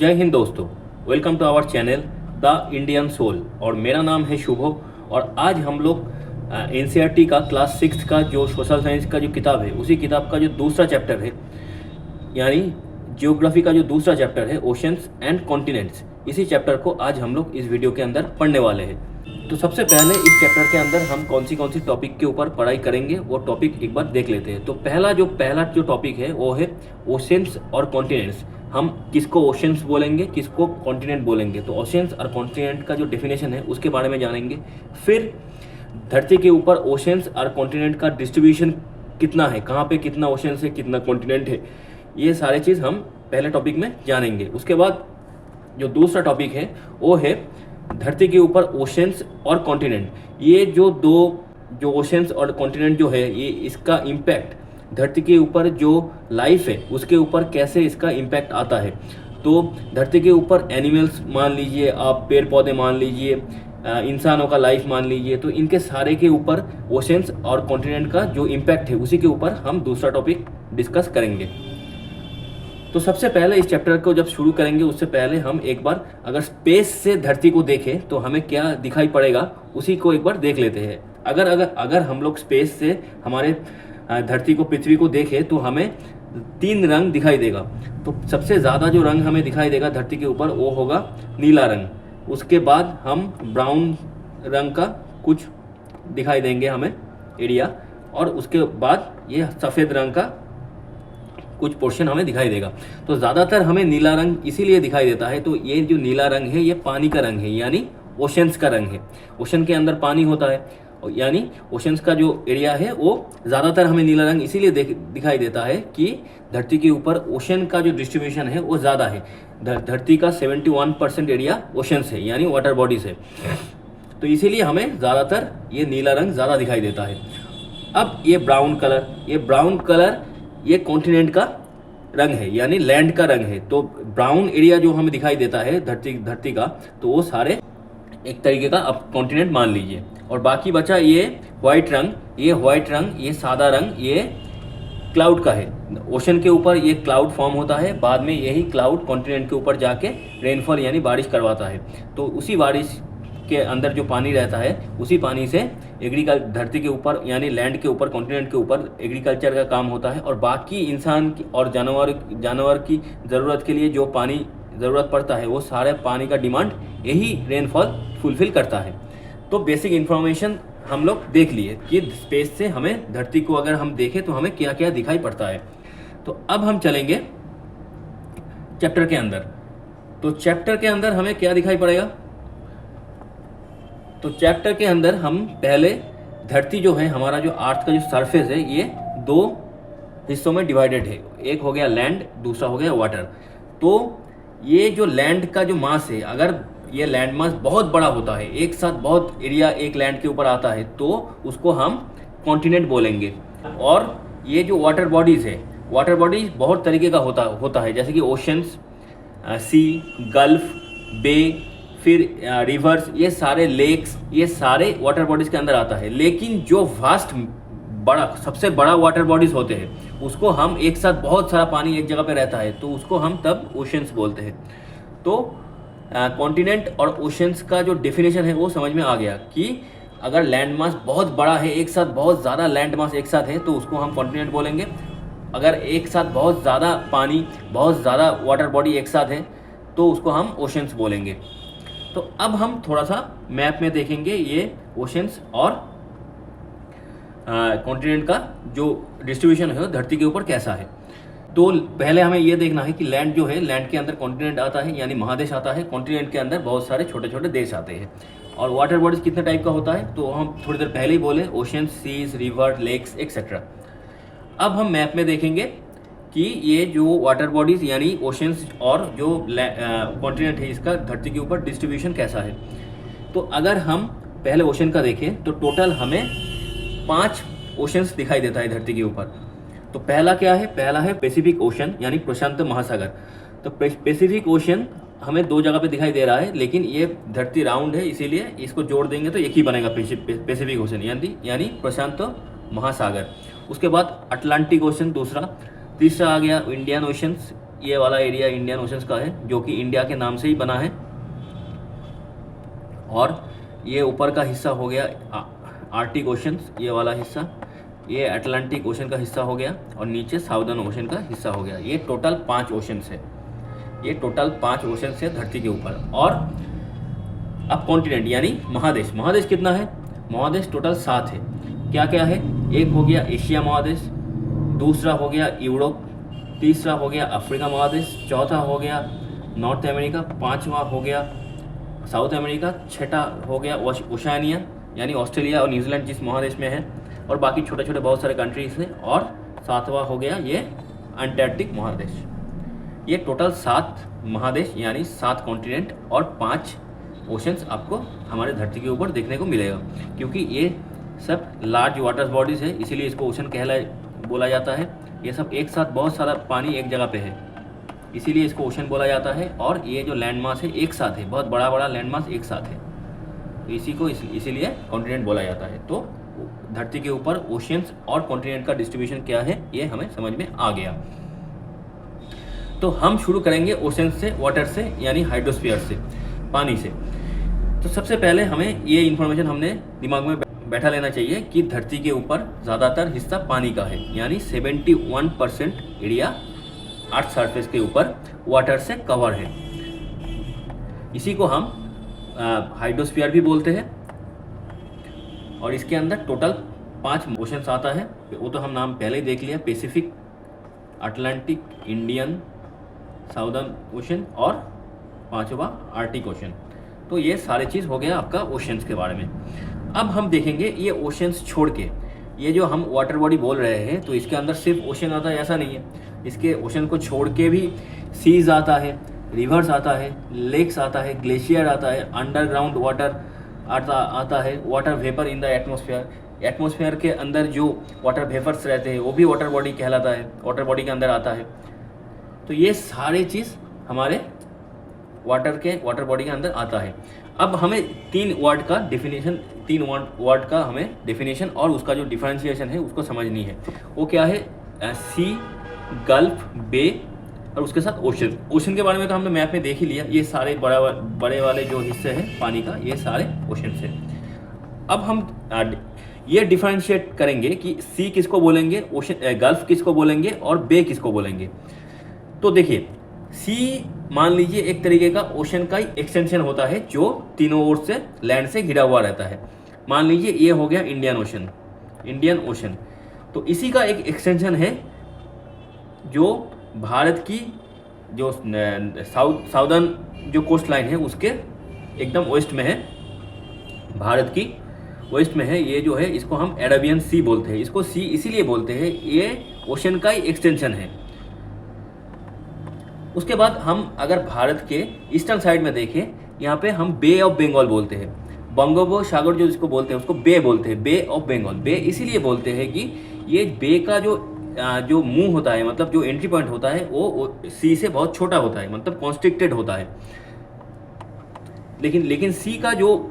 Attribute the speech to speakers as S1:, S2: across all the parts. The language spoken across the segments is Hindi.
S1: जय हिंद दोस्तों, welcome to our channel the Indian soul. और मेरा नाम है शुभो। और आज हम लोग एनसीईआरटी का क्लास 6 का जो सोशल साइंस का जो किताब है, उसी किताब का जो दूसरा चैप्टर है, यानी जियोग्राफी का जो दूसरा चैप्टर है, ओशंस एंड कॉन्टिनेंट्स, इसी चैप्टर को आज हम लोग इस वीडियो के अंदर पढ़ने वाले हैं। तो सबसे पहले इस चैप्टर के अंदर हम कौन सी टॉपिक के ऊपर पढ़ाई करेंगे, वो टॉपिक एक बार देख लेते हैं। तो पहला जो टॉपिक है वो है ओशंस और कॉन्टिनेंट्स। हम किसको ओशंस बोलेंगे, किसको कॉन्टिनेंट बोलेंगे। तो ओशंस और कॉन्टिनेंट का जो डेफिनेशन है उसके बारे में जानेंगे। फिर धरती के ऊपर ओशंस और कॉन्टिनेंट का डिस्ट्रीब्यूशन कितना है, कहाँ पे कितना ओशंस है, कितना कॉन्टिनेंट है, ये सारे चीज़ हम पहले टॉपिक में जानेंगे। उसके बाद जो दूसरा टॉपिक है वो है धरती के ऊपर ओशंस और कॉन्टिनेंट। ये जो ओशंस और कॉन्टिनेंट जो है, ये इसका इम्पैक्ट धरती के ऊपर जो लाइफ है उसके ऊपर कैसे इसका इम्पैक्ट आता है। तो धरती के ऊपर एनिमल्स मान लीजिए, आप पेड़ पौधे मान लीजिए, इंसानों का लाइफ मान लीजिए, तो इनके सारे के ऊपर ओशंस और कॉन्टिनेंट का जो इम्पैक्ट है उसी के ऊपर हम दूसरा टॉपिक डिस्कस करेंगे। तो सबसे पहले इस चैप्टर को जब शुरू करेंगे उससे पहले हम एक बार अगर स्पेस से धरती को देखें तो हमें क्या दिखाई पड़ेगा, उसी को एक बार देख लेते हैं। अगर हम लोग स्पेस से हमारे धरती को, पृथ्वी को देखें तो हमें 3 रंग दिखाई देगा। तो सबसे ज़्यादा जो रंग हमें दिखाई देगा धरती के ऊपर वो होगा नीला रंग। उसके बाद हम ब्राउन रंग का कुछ दिखाई देंगे हमें एरिया, और उसके बाद ये सफ़ेद रंग का कुछ पोर्शन हमें दिखाई देगा। तो ज़्यादातर हमें नीला रंग इसीलिए दिखाई देता है। तो ये जो नीला रंग है ये पानी का रंग है, यानी ओशंस का रंग है। ओशन के अंदर पानी होता है, यानी ओशंस का जो एरिया है वो ज़्यादातर हमें नीला रंग इसीलिए दिखाई देता है कि धरती के ऊपर ओशन का जो डिस्ट्रीब्यूशन है वो ज़्यादा है। धरती का 71% एरिया ओशंस है, यानी वाटर बॉडीज है। तो इसीलिए हमें ज़्यादातर ये नीला रंग ज़्यादा दिखाई देता है। अब ये ब्राउन कलर ये कॉन्टिनेंट का रंग है, यानी लैंड का रंग है। तो ब्राउन एरिया जो हमें दिखाई देता है धरती का, तो वो सारे एक तरीके का अब कॉन्टिनेंट मान लीजिए। और बाकी बचा ये वाइट रंग, ये सादा रंग, ये क्लाउड का है। ओशन के ऊपर ये क्लाउड फॉर्म होता है, बाद में यही क्लाउड कॉन्टिनेंट के ऊपर जाके रेनफॉल यानी बारिश करवाता है। तो उसी बारिश के अंदर जो पानी रहता है उसी पानी से धरती के ऊपर यानी लैंड के ऊपर, कॉन्टिनेंट के ऊपर एग्रीकल्चर का काम होता है। और बाकी इंसान की और जानवर की ज़रूरत के लिए जो पानी ज़रूरत पड़ता है वो सारे पानी का डिमांड यही रेनफॉल फुलफिल करता है। तो बेसिक इन्फॉर्मेशन हम लोग देख लिए कि स्पेस से हमें धरती को अगर हम देखें तो हमें क्या क्या दिखाई पड़ता है। तो अब हम चलेंगे चैप्टर के अंदर। तो चैप्टर के अंदर हमें क्या दिखाई पड़ेगा, तो चैप्टर के अंदर हम पहले धरती जो है, हमारा जो अर्थ का जो सरफेस है, ये 2 हिस्सों में डिवाइडेड है। एक हो गया लैंड, दूसरा हो गया वाटर। तो ये जो लैंड का जो मास है, अगर ये लैंड मास बहुत बड़ा होता है, एक साथ बहुत एरिया एक लैंड के ऊपर आता है, तो उसको हम कॉन्टिनेंट बोलेंगे। और ये जो वाटर बॉडीज़ है, वाटर बॉडीज बहुत तरीके का होता है, जैसे कि ओशंस, सी, गल्फ, बे, फिर रिवर्स, ये सारे लेक्स, ये सारे वाटर बॉडीज़ के अंदर आता है। लेकिन जो सबसे बड़ा वाटर बॉडीज़ होते हैं उसको हम एक साथ, बहुत सारा पानी एक जगह पे रहता है, तो उसको हम तब ओशंस बोलते हैं। तो कॉन्टिनेंट और ओशंस का जो डेफिनेशन है वो समझ में आ गया कि अगर लैंड मास बहुत बड़ा है, एक साथ बहुत ज़्यादा लैंड मास एक साथ है, तो उसको हम कॉन्टिनेंट बोलेंगे। अगर एक साथ बहुत ज़्यादा पानी, बहुत ज़्यादा वाटर बॉडी एक साथ है, तो उसको हम ओशंस बोलेंगे। तो अब हम थोड़ा सा मैप में देखेंगे ये ओशंस और कॉन्टिनेंट का जो डिस्ट्रीब्यूशन है धरती के ऊपर कैसा है। तो पहले हमें ये देखना है कि लैंड जो है, लैंड के अंदर कॉन्टिनेंट आता है, यानी महादेश आता है। कॉन्टिनेंट के अंदर बहुत सारे छोटे छोटे देश आते हैं। और वाटर बॉडीज कितने टाइप का होता है, तो हम थोड़ी देर पहले ही बोले, ocean, seas, river, lakes etcetera. अब हम मैप में देखेंगे कि ये जो वाटर बॉडीज़ यानी ओशंस और जो कॉन्टिनेंट है, इसका धरती के ऊपर डिस्ट्रीब्यूशन कैसा है। तो अगर हम पहले ओशन का देखें तो टोटल हमें 5 ओशंस दिखाई देता है धरती के ऊपर। तो पहला क्या है, पहला है पैसिफिक ओशन यानी प्रशांत महासागर। तो पैसिफिक ओशन हमें 2 जगह पे दिखाई दे रहा है, लेकिन ये धरती राउंड है, इसीलिए इसको जोड़ देंगे तो एक ही बनेगा पैसिफिक ओशन यानी प्रशांत महासागर। उसके बाद अटलांटिक ओशन दूसरा, तीसरा आ गया इंडियन ओशन, ये वाला एरिया इंडियन ओशंस का है, जो कि इंडिया के नाम से ही बना है। और ये ऊपर का हिस्सा हो गया आर्टिक ओशन, ये वाला हिस्सा, ये अटलांटिक ओशन का हिस्सा हो गया, और नीचे साउदर्न ओशन का हिस्सा हो गया। ये टोटल 5 ओशन है, ये टोटल 5 ओशन है धरती के ऊपर। और अब कॉन्टिनेंट यानी महादेश, महादेश कितना है? महादेश टोटल 7 है। क्या क्या है? एक हो गया एशिया महादेश, दूसरा हो गया यूरोप, तीसरा हो गया अफ्रीका महादेश, चौथा हो गया नॉर्थ अमेरिका, पांचवा हो गया साउथ अमेरिका, छठा हो गया ओशिनिया यानी ऑस्ट्रेलिया और न्यूजीलैंड जिस महादेश में है, और बाकी छोटे छोटे बहुत सारे कंट्रीज हैं, और सातवां हो गया ये अंटार्कटिक महादेश। ये टोटल 7 महादेश यानी 7 कॉन्टिनेंट और 5 ओशंस आपको हमारे धरती के ऊपर देखने को मिलेगा। क्योंकि ये सब लार्ज वाटर बॉडीज़ है, इसीलिए इसको ओशन बोला जाता है। ये सब एक साथ बहुत सारा पानी एक जगह पे है, इसीलिए इसको ओशन बोला जाता है। और ये जो लैंड मास है एक साथ है, बहुत बड़ा बड़ा लैंड मास एक साथ है, तो इसी को इसीलिए कॉन्टिनेंट बोला जाता है। तो धरती के ऊपर ओशियंस और कॉन्टिनेंट का डिस्ट्रीब्यूशन क्या है ये हमें समझ में आ गया। तो हम शुरू करेंगे ओशन से, वाटर से यानी हाइड्रोस्फीयर से, पानी से। तो सबसे पहले हमें ये इन्फॉर्मेशन हमने दिमाग में बैठा लेना चाहिए कि धरती के ऊपर ज़्यादातर हिस्सा पानी का है, यानी 71% एरिया अर्थ सरफेस के ऊपर वाटर से कवर है। इसी को हम हाइड्रोस्फीयर भी बोलते हैं। और इसके अंदर टोटल 5 ओशंस आता है, वो तो हम नाम पहले ही देख लिया, Pacific, Atlantic, Indian, southern ocean और 5वां आर्टिक ओशन। तो ये सारी चीज़ हो गया आपका ओशंस के बारे में। अब हम देखेंगे ये ओशंस छोड़ के, ये जो हम वाटर बॉडी बोल रहे हैं, तो इसके अंदर सिर्फ ओशन आता है ऐसा नहीं है। इसके ओशन को छोड़ के भी सीज आता है, रिवर्स आता है, लेक्स आता है, ग्लेशियर आता है, अंडरग्राउंड वाटर आता है, water vapour in the atmosphere. Atmosphere के अंदर जो वाटर वेपर्स रहते हैं वो भी वाटर बॉडी कहलाता है, वाटर बॉडी के अंदर आता है। तो ये सारी चीज़ हमारे वाटर बॉडी के अंदर आता है। अब हमें 3 वर्ड का हमें डेफिनेशन और उसका जो डिफरेंशिएशन है उसको समझनी है। वो क्या है? सी, गल्फ, बे और उसके साथ ओशन। ओशन के बारे में तो हमने मैप में देख ही लिया, ये सारे बड़े वाले जो हिस्से हैं पानी का, ये सारे ओशन से। अब हम ये डिफरेंशिएट करेंगे कि सी किसको बोलेंगे, ओशन गल्फ किसको बोलेंगे और बे किसको बोलेंगे। तो देखिए, सी मान लीजिए एक तरीके का ओशन का ही एक्सटेंशन होता है जो तीनों ओर से लैंड से घिरा हुआ रहता है। मान लीजिए ये हो गया इंडियन ओशन, तो इसी का एक एक्सटेंशन है जो भारत की जो साउदर्न जो कोस्ट लाइन है उसके एकदम वेस्ट में है, भारत की वेस्ट में है। ये जो है इसको हम अरेबियन सी बोलते हैं। इसको सी इसीलिए बोलते हैं, ये ओशन का ही एक्सटेंशन है। उसके बाद हम अगर भारत के ईस्टर्न साइड में देखें, यहाँ पे हम बे ऑफ बंगाल बोलते हैं। बंगोपसागर जो इसको बोलते हैं उसको बे बोलते हैं, बे ऑफ बंगाल। बे इसीलिए बोलते हैं कि ये बे का जो मुंह होता है, मतलब जो एंट्री पॉइंट होता है वो सी से बहुत छोटा होता है, मतलब कॉन्स्ट्रिक्टेड होता है। लेकिन सी का जो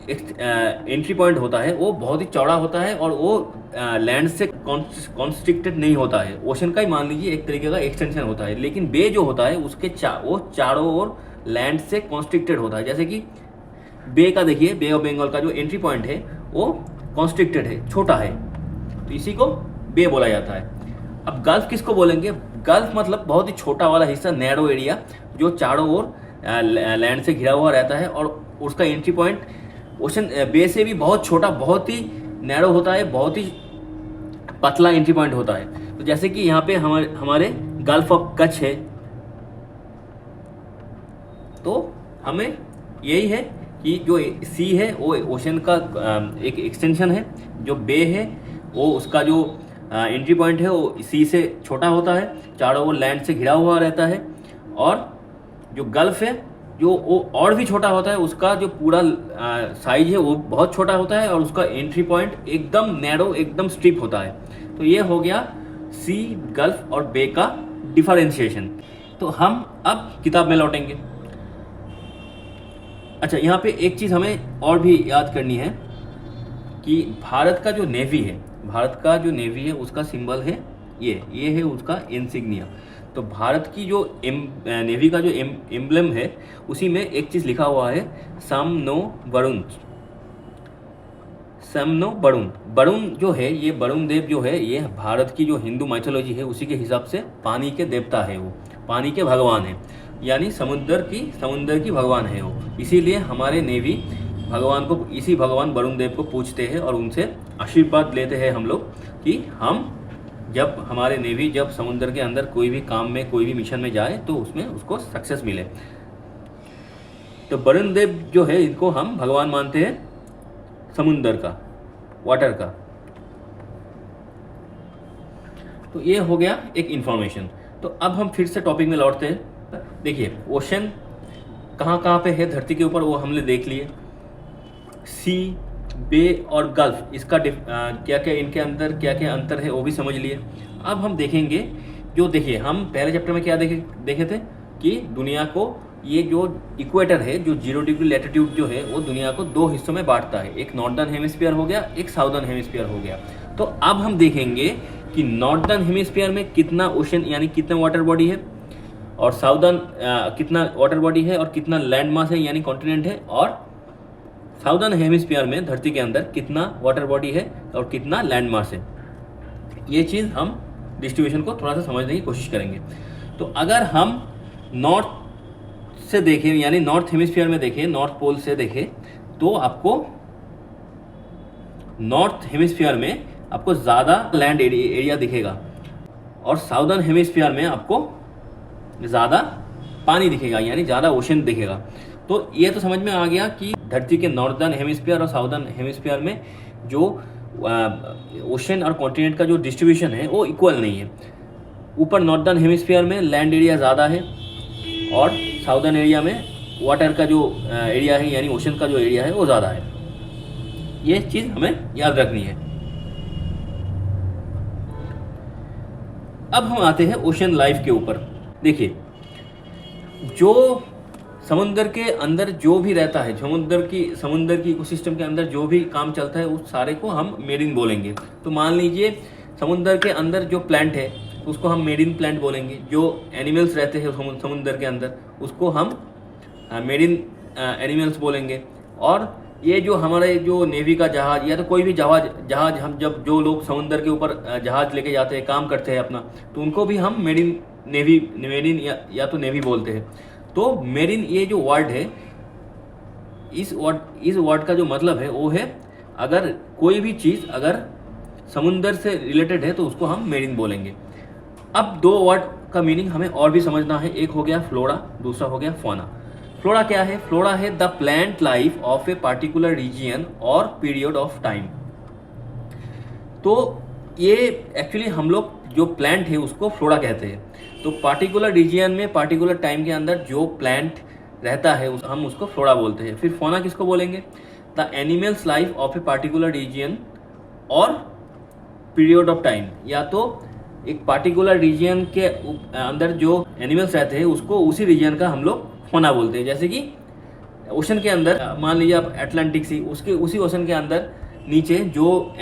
S1: एंट्री पॉइंट होता है वो बहुत ही चौड़ा होता है और वो लैंड से कॉन्स्ट्रिक्टेड नहीं होता है। ओशन का ही मान लीजिए एक तरीके का एक्सटेंशन होता है। लेकिन बे जो होता है उसके वो चारों ओर लैंड से कॉन्स्ट्रिक्टेड होता है। जैसे कि बे का देखिए, बे ऑफ बंगाल का जो एंट्री पॉइंट है वो कॉन्स्ट्रिक्टेड है, छोटा है, तो इसी को बे बोला जाता है। अब गल्फ किसको बोलेंगे? गल्फ मतलब बहुत ही छोटा वाला हिस्सा, नैरो एरिया जो चारों ओर लैंड से घिरा हुआ रहता है और उसका एंट्री पॉइंट ओशन बे से भी बहुत छोटा, बहुत ही नैरो होता है, बहुत ही पतला एंट्री पॉइंट होता है। तो जैसे कि यहाँ पे हमारे गल्फ ऑफ कच्छ है, तो हमें यही है कि जो सी है वो ओशन का एक एक्सटेंशन है, जो बे है वो उसका जो एंट्री पॉइंट है वो सी से छोटा होता है, चारों ओर लैंड से घिरा हुआ रहता है। और जो गल्फ है जो वो और भी छोटा होता है, उसका जो पूरा साइज है वो बहुत छोटा होता है और उसका एंट्री पॉइंट एकदम नैरो, एकदम स्ट्रिप होता है। तो ये हो गया सी, गल्फ और बे का डिफरेंशिएशन। तो हम अब किताब में लौटेंगे। अच्छा, यहाँ पे एक चीज़ हमें और भी याद करनी है कि भारत का जो नेवी है, उसका सिंबल है ये है उसका इंसिग्निया। तो भारत की जो नेवी का जो एम्ब्लम है उसी में एक चीज़ लिखा हुआ है सम नो वरुण। सम नो वरुण, वरुण जो है ये वरुण देव जो है ये भारत की जो हिंदू माइथोलॉजी है उसी के हिसाब से पानी के देवता है, वो पानी के भगवान है, यानी समुद्र की भगवान है वो। इसीलिए हमारे नेवी भगवान को, इसी भगवान वरुण देव को पूछते हैं और उनसे आशीर्वाद लेते हैं हम लोग कि हम जब हमारे नेवी जब समुद्र के अंदर कोई भी काम में कोई भी मिशन में जाए तो उसमें उसको सक्सेस मिले। तो वरुण देव जो है इनको हम भगवान मानते हैं समुद्र का, वाटर का। तो ये हो गया एक इंफॉर्मेशन। तो अब हम फिर से टॉपिक में लौटते हैं। देखिए ओशन कहाँ कहाँ पे है धरती के ऊपर वो हमने देख लिए। सी, बे और गल्फ, इसका क्या क्या इनके अंदर क्या क्या अंतर है वो भी समझ लिए। अब हम देखेंगे जो, देखिए हम पहले चैप्टर में क्या देखे थे कि दुनिया को ये जो इक्वेटर है, जो 0 डिग्री लैटिट्यूड जो है वो दुनिया को 2 हिस्सों में बांटता है, एक नॉर्दर्न हेमिस्फीयर हो गया, एक साउदर्न हेमिस्फीयर हो गया। तो अब हम देखेंगे कि नॉर्दर्न हेमिस्फीयर में कितना ओशन यानी कितना वाटर बॉडी है, और साउदर्न कितना वाटर बॉडी है और कितना लैंड मास है यानी कॉन्टिनेंट है, और साउदर्न हेमिस्फीयर में धरती के अंदर कितना वाटर बॉडी है और कितना लैंड मास है। ये चीज़ हम डिस्ट्रीब्यूशन को थोड़ा सा समझने की कोशिश करेंगे। तो अगर हम नॉर्थ से देखें यानी नॉर्थ हेमिस्फीयर में देखें, नॉर्थ पोल से देखें, तो आपको नॉर्थ हेमिस्फीयर में आपको ज़्यादा लैंड एरिया दिखेगा और साउदर्न हेमिस्फीयर में आपको ज़्यादा पानी दिखेगा यानी ज़्यादा ओशन दिखेगा। तो ये तो समझ में आ गया कि धरती के नॉर्दर्न हेमिस्फीयर और साउदर्न हेमिस्फीयर में जो ओशन और कॉन्टिनेंट का जो डिस्ट्रीब्यूशन है वो इक्वल नहीं है। ऊपर नॉर्दर्न हेमिस्फीयर में लैंड एरिया ज़्यादा है और साउदर्न एरिया में वाटर का जो एरिया है यानी ओशन का जो एरिया है वो ज़्यादा है। ये चीज़ हमें याद रखनी है। अब हम आते हैं ओशन लाइफ के ऊपर। देखिए जो समुद्र के अंदर जो भी रहता है, समुद्र की इकोसिस्टम के अंदर जो भी काम चलता है उस सारे को हम मेरीन बोलेंगे। तो मान लीजिए समुद्र के अंदर जो प्लांट है उसको हम मेरीन प्लांट बोलेंगे। जो एनिमल्स रहते हैं समुद्र के अंदर उसको हम मेरीन एनिमल्स बोलेंगे। और ये जो हमारे जो नेवी का जहाज या तो कोई भी जहाज हम जब जो लोग समुद्र के ऊपर जहाज लेके जाते हैं, काम करते हैं अपना, तो उनको भी हम मेरीन या तो नेवी बोलते हैं। तो मेरीन ये जो वर्ड है, इस वर्ड का जो मतलब है वो है अगर कोई भी चीज़ अगर समुद्र से रिलेटेड है तो उसको हम मेरीन बोलेंगे। अब 2 वर्ड का मीनिंग हमें और भी समझना है। एक हो गया फ्लोरा, दूसरा हो गया फौना। फ्लोरा क्या है? फ्लोरा है the plant life of a particular reason और पीरियड ऑफ टाइम। तो ये एक्चुअली हम लोग जो प्लांट है उसको फ्लोरा कहते हैं। तो पार्टिकुलर रीजन में पार्टिकुलर टाइम के अंदर जो प्लांट रहता है हम उसको फ्लोरा बोलते हैं। फिर फौना किसको बोलेंगे? The animals life of a particular reason और पीरियड ऑफ टाइम। या तो एक पार्टिकुलर रीजन के अंदर जो एनिमल्स रहते हैं उसको उसी रीजन का हम लोग फौना बोलते हैं। जैसे कि ओशन के अंदर मान लीजिए आप अटलांटिक सी, उसी ओशन के अंदर नीचे जो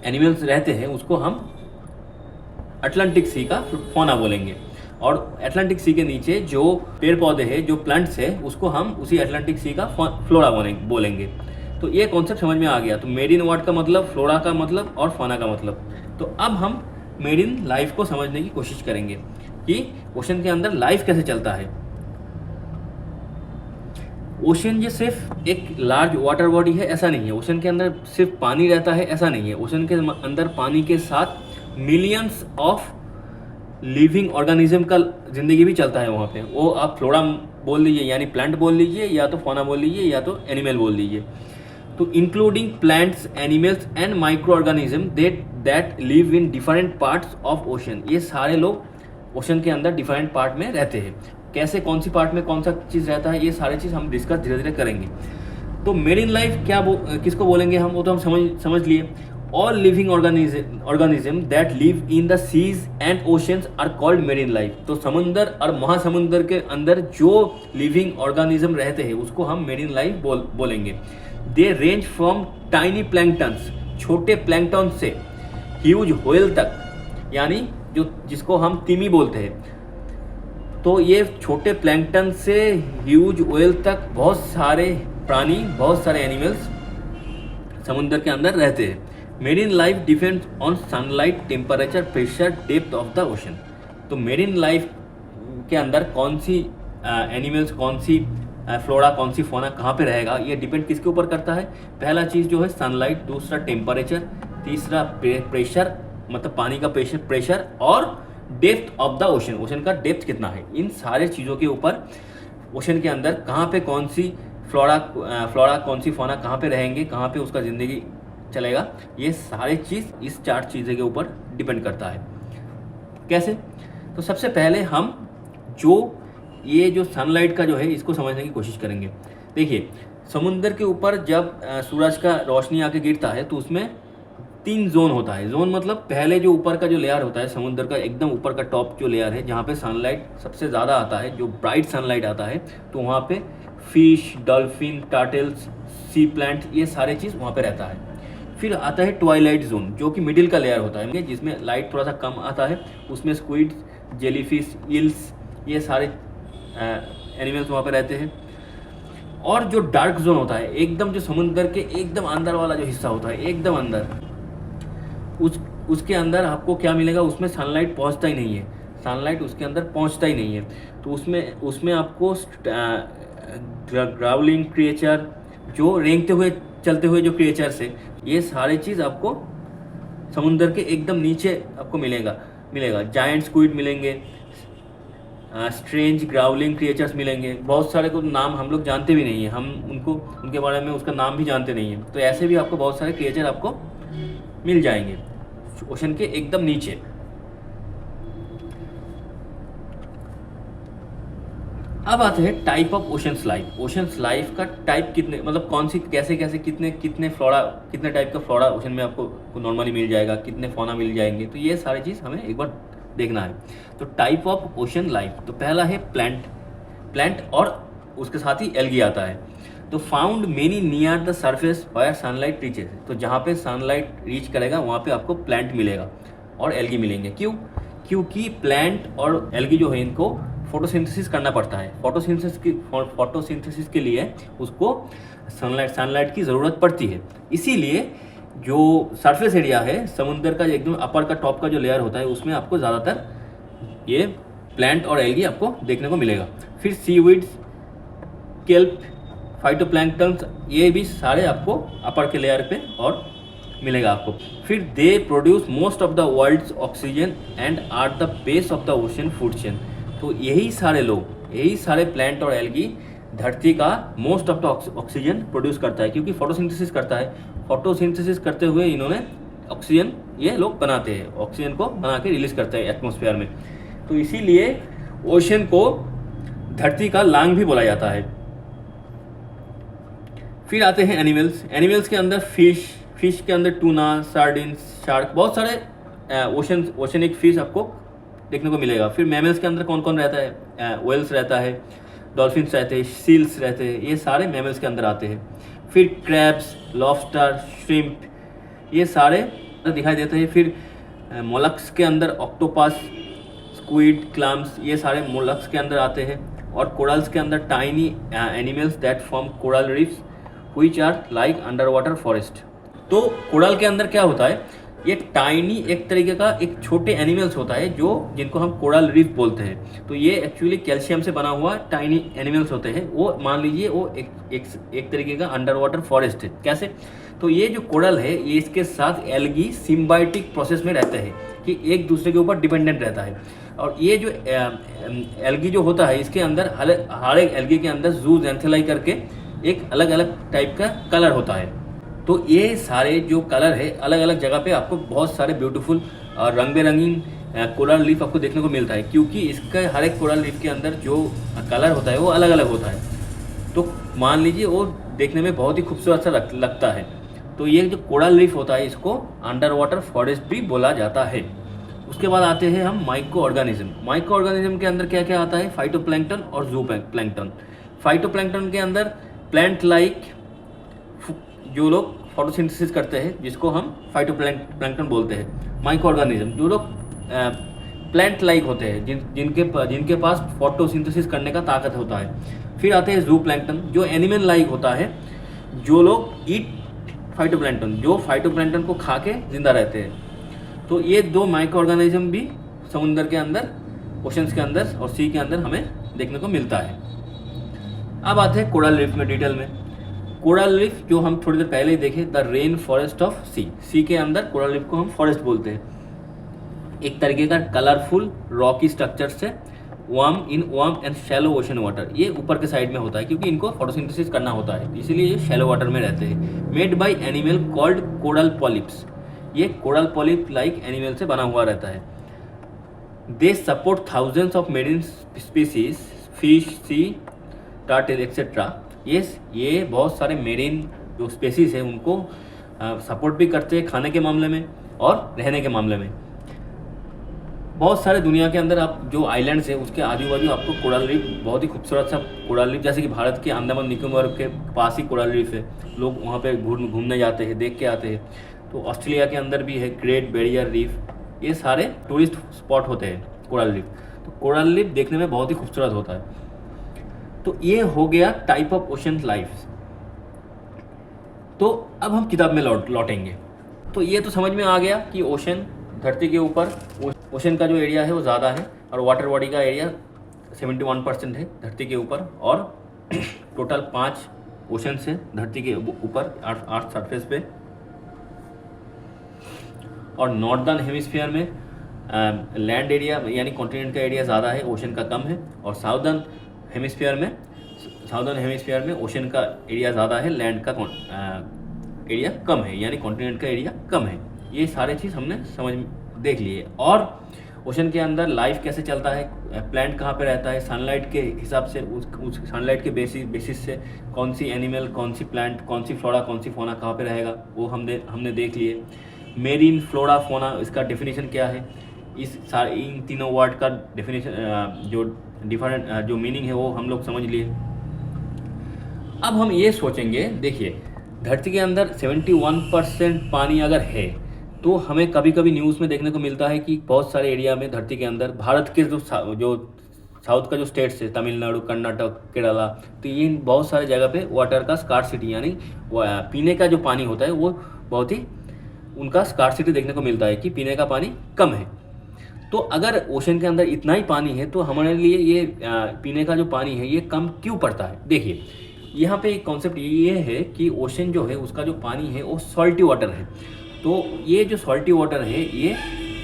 S1: एनिमल्स रहते हैं उसको हम अटलांटिक सी का फौना बोलेंगे। और अटलांटिक सी के नीचे जो पेड़ पौधे हैं, जो प्लांट्स है, उसको हम उसी अटलांटिक सी का फ्लोरा बोलेंगे। तो ये कॉन्सेप्ट समझ में आ गया। तो मेरीन वर्ड का मतलब, फ्लोरा का मतलब और फौना का मतलब। तो अब हम मेरीन लाइफ को समझने की कोशिश करेंगे कि ओशन के अंदर लाइफ कैसे चलता है। ओशन ये सिर्फ एक लार्ज वाटर बॉडी है ऐसा नहीं है। ओशन के अंदर सिर्फ पानी रहता है ऐसा नहीं है। ओशन के अंदर पानी के साथ मिलियंस ऑफ लिविंग ऑर्गेनिज्म का जिंदगी भी चलता है वहाँ पे। वो आप फ्लोरा बोल लीजिए यानी प्लांट बोल लीजिए, या तो फौना बोल लीजिए, या तो एनिमल बोल लीजिए। तो including plants, animals and micro organism that live in different parts of ocean. ये सारे लोग ओशन के अंदर डिफरेंट पार्ट में रहते हैं। कैसे, कौन सी पार्ट में कौन सा चीज़ रहता है, ये सारी चीज़ हम डिस्कस धीरे धीरे करेंगे। तो मेरीन लाइफ किसको बोलेंगे हम, वो तो हम समझ लिए। All living organism that live in the seas and oceans are called marine life. तो समुंदर और महासमुंदर के अंदर जो लिविंग ऑर्गेनिज्म रहते हैं उसको हम मेरीन लाइफ बोलेंगे। दे रेंज फ्रॉम टाइनी प्लैंकटन्स, छोटे प्लैंकटन से ह्यूज व्हेल तक, यानी जिसको हम तिमी बोलते हैं। तो ये छोटे प्लैंकटन से ह्यूज व्हेल तक बहुत सारे प्राणी, बहुत सारे एनिमल्स समुद्र के अंदर रहते हैं। Marine life depends on sunlight, temperature, pressure, depth of the ocean. तो मेरीन लाइफ के अंदर कौन सी एनिमल्स, कौन सी फ्लोरा, कौन सी फोना कहाँ पे रहेगा, ये डिपेंड किसके ऊपर करता है? पहला चीज़ जो है सनलाइट, दूसरा टेम्परेचर, तीसरा प्रेशर, मतलब पानी का प्रेशर, और depth of the ocean, ocean का डेप्थ कितना है। इन सारे चीज़ों के ऊपर ओशन के अंदर कहाँ पे कौन सी फ्लोरा कौन सी फोना कहाँ पे रहेंगे, कहाँ पे उसका ज़िंदगी चलेगा, ये सारे चीज़ इस 4 चीज़ों के ऊपर डिपेंड करता है। कैसे? तो सबसे पहले हम ये जो सनलाइट का जो है इसको समझने की कोशिश करेंगे। देखिए, समुद्र के ऊपर जब सूरज का रोशनी आके गिरता है तो उसमें 3 जोन होता है। जोन मतलब पहले जो ऊपर का जो लेयर होता है समुद्र का, एकदम ऊपर का टॉप जो लेयर है, जहाँ पे सनलाइट सबसे ज़्यादा आता है, जो ब्राइट सनलाइट आता है, तो वहाँ पे फिश, डॉल्फिन, टार्टल्स, सी प्लांट, ये सारे चीज़ वहाँ पे रहता है। फिर आता है ट्वाइलाइट जोन, जो कि मिडिल का लेयर होता है, जिसमें लाइट थोड़ा सा कम आता है। उसमें स्क्विड, जेलीफिश, ईल्स, ये सारे एनिमल्स वहाँ पे रहते हैं। और जो डार्क जोन होता है, एकदम जो समुद्र के एकदम अंदर वाला जो हिस्सा होता है, एकदम अंदर, उसके अंदर आपको क्या मिलेगा? उसमें सनलाइट पहुँचता ही नहीं है, सनलाइट उसके अंदर पहुँचता ही नहीं है। तो उसमें आपको ग्राउलिंग क्रिएचर, जो रेंगते हुए चलते हुए जो क्रिएचर्स है, ये सारे चीज़ आपको समुद्र के एकदम नीचे आपको मिलेगा। जायंट स्क्विड मिलेंगे, स्ट्रेंज ग्राउलिंग क्रिएचर्स मिलेंगे। बहुत सारे को नाम हम लोग जानते भी नहीं है, हम उनके बारे में उसका नाम भी जानते नहीं है। तो ऐसे भी आपको बहुत सारे क्रिएचर आपको मिल जाएंगे ओशन के एकदम नीचे। अब आते हैं type of oceans life. Oceans life का टाइप कितने, मतलब कौन सी, कैसे कितने फ्लोरा, कितने टाइप का फ्लोरा ओशन में आपको नॉर्मली मिल जाएगा, कितने फौना मिल जाएंगे, तो ये सारी चीज़ हमें एक बार देखना है। तो टाइप ऑफ ओशन लाइफ, तो पहला है प्लांट और उसके साथ ही एल्गी आता है। तो found many near the surface wire sunlight reaches, तो जहाँ पे सनलाइट रीच करेगा वहाँ पे आपको प्लांट मिलेगा और एल्गी मिलेंगे। क्योंकि प्लांट और एल्गी जो है, इनको फोटोसिंथेसिस करना पड़ता है। फोटोसिंथेसिस के लिए उसको सनलाइट की ज़रूरत पड़ती है। इसीलिए जो सरफेस एरिया है समुद्र का, एकदम अपर का टॉप का जो लेयर होता है, उसमें आपको ज़्यादातर ये प्लांट और एल्गी आपको देखने को मिलेगा। फिर सीवीड्स, केल्प, फाइटोप्लैंक्टन्स, ये भी सारे आपको अपर के लेयर पे और मिलेगा आपको। फिर they produce most of the world's oxygen and are the base of the ocean food chain. तो यही सारे प्लांट और एल्गी धरती का most of the oxygen produce करता है, क्योंकि फोटोसिंथेसिस करता है। फोटोसिंथेसिस करते हुए इन्होंने ऑक्सीजन, ये लोग बनाते हैं, ऑक्सीजन को बना के रिलीज करते हैं एटमॉस्फेयर में। तो इसीलिए ओशन को धरती का लांग भी बोला जाता है। फिर आते हैं एनिमल्स के अंदर फिश के अंदर टूना, सार्डिन्स, शार्क, बहुत सारे ओशनिक फिश आपको देखने को मिलेगा। फिर मैमल्स के अंदर कौन कौन रहता है? व्हेल्स रहता है, डॉल्फिन्स रहते हैं, सील्स रहते हैं, ये सारे मैमल्स के अंदर आते हैं। फिर क्रैब्स, लॉबस्टर, श्रिम्प, ये सारे दिखाई देते हैं। फिर मोलस्क्स के अंदर ऑक्टोपस, स्क्विड, क्लम्स, ये सारे मोलस्क्स के अंदर आते हैं। और कोरल्स के अंदर tiny animals that form coral reefs which are like under water forest. तो कोरल के अंदर क्या होता है? ये टाइनी एक तरीके का एक छोटे एनिमल्स होता है जिनको हम कोरल रीफ बोलते हैं। तो ये एक्चुअली कैल्शियम से बना हुआ टाइनी एनिमल्स होते हैं। वो मान लीजिए वो एक तरीके का अंडर वाटर फॉरेस्ट है। कैसे? तो ये जो कोरल है, ये इसके साथ एल्गी सिम्बायोटिक प्रोसेस में रहते हैं कि एक दूसरे के ऊपर डिपेंडेंट रहता है। और ये जो एल्गी जो होता है, इसके अंदर हर एक एल्गी के अंदर जूजेंथेलाई करके एक अलग अलग टाइप का कलर होता है। तो ये सारे जो कलर है, अलग अलग जगह पे आपको बहुत सारे ब्यूटीफुल और रंग बेरंगीन कोरल रीफ आपको देखने को मिलता है, क्योंकि इसका हर एक कोरल रीफ के अंदर जो कलर होता है वो अलग अलग होता है। तो मान लीजिए वो देखने में बहुत ही खूबसूरत सा लगता है। तो ये जो कोरल रीफ होता है, इसको अंडर वाटर फॉरेस्ट भी बोला जाता है। उसके बाद आते हैं हम माइक्रो ऑर्गेनिज्म के अंदर क्या क्या आता है? फाइटोप्लैंक्टन और जू प्लैंक्टन। फाइटोप्लैंक्टन के अंदर प्लांट लाइक जो लोग फोटोसिंथेसिस करते हैं, जिसको हम फाइटोप्लैंक्टन बोलते हैं। माइक्रो ऑर्गेनिज्म जो लोग प्लांट लाइक होते हैं, जिनके पास फोटोसिंथेसिस करने का ताकत होता है। फिर आते हैं जू प्लैंकटन, जो एनिमल लाइक होता है, जो लोग ईट फाइटोप्लैंक्टन, जो फाइटोप्लैंक्टन को खा के जिंदा रहते हैं। तो ये दो माइक्रो ऑर्गेनिज्म भी समुद्र के अंदर, ओशंस के अंदर और सी के अंदर हमें देखने को मिलता है। अब आते हैं कोरल रीफ में डिटेल में। कोरल रीफ जो हम थोड़ी देर पहले ही देखे, द रेन फॉरेस्ट ऑफ सी के अंदर कोरल रीफ को हम फॉरेस्ट बोलते हैं। एक तरीके का कलरफुल रॉकी स्ट्रक्चर से warm and shallow ocean water, ये ऊपर के साइड में होता है क्योंकि इनको फोटोसिंथेसिस करना होता है, इसीलिए ये शैलो वाटर में रहते हैं। Made by animal called coral polyps, ये कोरल पॉलिप लाइक एनिमल से बना हुआ रहता है। They support thousands of marine species, fish, sea turtle etcetera. ये बहुत सारे मेरीन जो स्पीसीज है उनको सपोर्ट भी करते हैं खाने के मामले में और रहने के मामले में। बहुत सारे दुनिया के अंदर आप जो आइलैंड्स है उसके आजू बाजू आपको कोरल रीफ, बहुत ही खूबसूरत सा कोरल रीफ, जैसे कि भारत के अंडमान निकोबार के पास ही कोरल रीफ है, लोग वहाँ पे घूमने जाते हैं, देख के आते हैं। तो ऑस्ट्रेलिया के अंदर भी है ग्रेट बैरियर रीफ, ये सारे टूरिस्ट स्पॉट होते हैं कोरल रीफ। तो कोरल रीफ देखने में बहुत ही खूबसूरत होता है। तो ये हो गया टाइप ऑफ ओशन लाइफ। तो अब हम किताब में लौटेंगे। तो ये तो समझ में आ गया कि ओशन, धरती के ऊपर ओशन का जो एरिया है वो ज़्यादा है और वाटर बॉडी का एरिया 71% है धरती के ऊपर, और टोटल 5 ओशन है धरती के ऊपर, अर्थ सरफेस पे। और नॉर्दर्न हेमिस्फीयर में लैंड एरिया यानी कॉन्टिनेंट का एरिया ज़्यादा है, ओशन का कम है। और साउदर्न हेमिस्फीयर में ओशन का एरिया ज़्यादा है, लैंड का एरिया कम है, यानी कॉन्टिनेंट का एरिया कम है। ये सारे चीज़ हमने देख लिए। और ओशन के अंदर लाइफ कैसे चलता है, प्लांट कहाँ पे रहता है, सनलाइट के हिसाब से, उस सनलाइट के बेसिस से कौन सी एनिमल, कौन सी प्लांट, कौन सी फ्लोरा, कौन सी फोना कहाँ पे रहेगा, वो हमने देख लिए। मेरीन फ्लोरा फोना, इसका डेफिनेशन क्या है, इन तीनों वर्ड का डेफिनेशन जो डिफरेंट जो मीनिंग है वो हम लोग समझ लिए। अब हम ये सोचेंगे, देखिए धरती के अंदर 71% पानी अगर है तो हमें कभी कभी न्यूज़ में देखने को मिलता है कि बहुत सारे एरिया में धरती के अंदर, भारत के जो साउथ का जो स्टेट्स है, तमिलनाडु, कर्नाटक, केरला, तो ये बहुत सारे जगह पे वाटर का स्कार्सिटी यानी पीने का जो पानी होता है वो बहुत ही उनका स्कार्सिटी देखने को मिलता है कि पीने का पानी कम है। तो अगर ओशन के अंदर इतना ही पानी है तो हमारे लिए ये पीने का जो पानी है ये कम क्यों पड़ता है। देखिए यहाँ पे एक कॉन्सेप्ट ये है कि ओशन जो है उसका जो पानी है वो सॉल्टी वाटर है। तो ये जो सॉल्टी वाटर है ये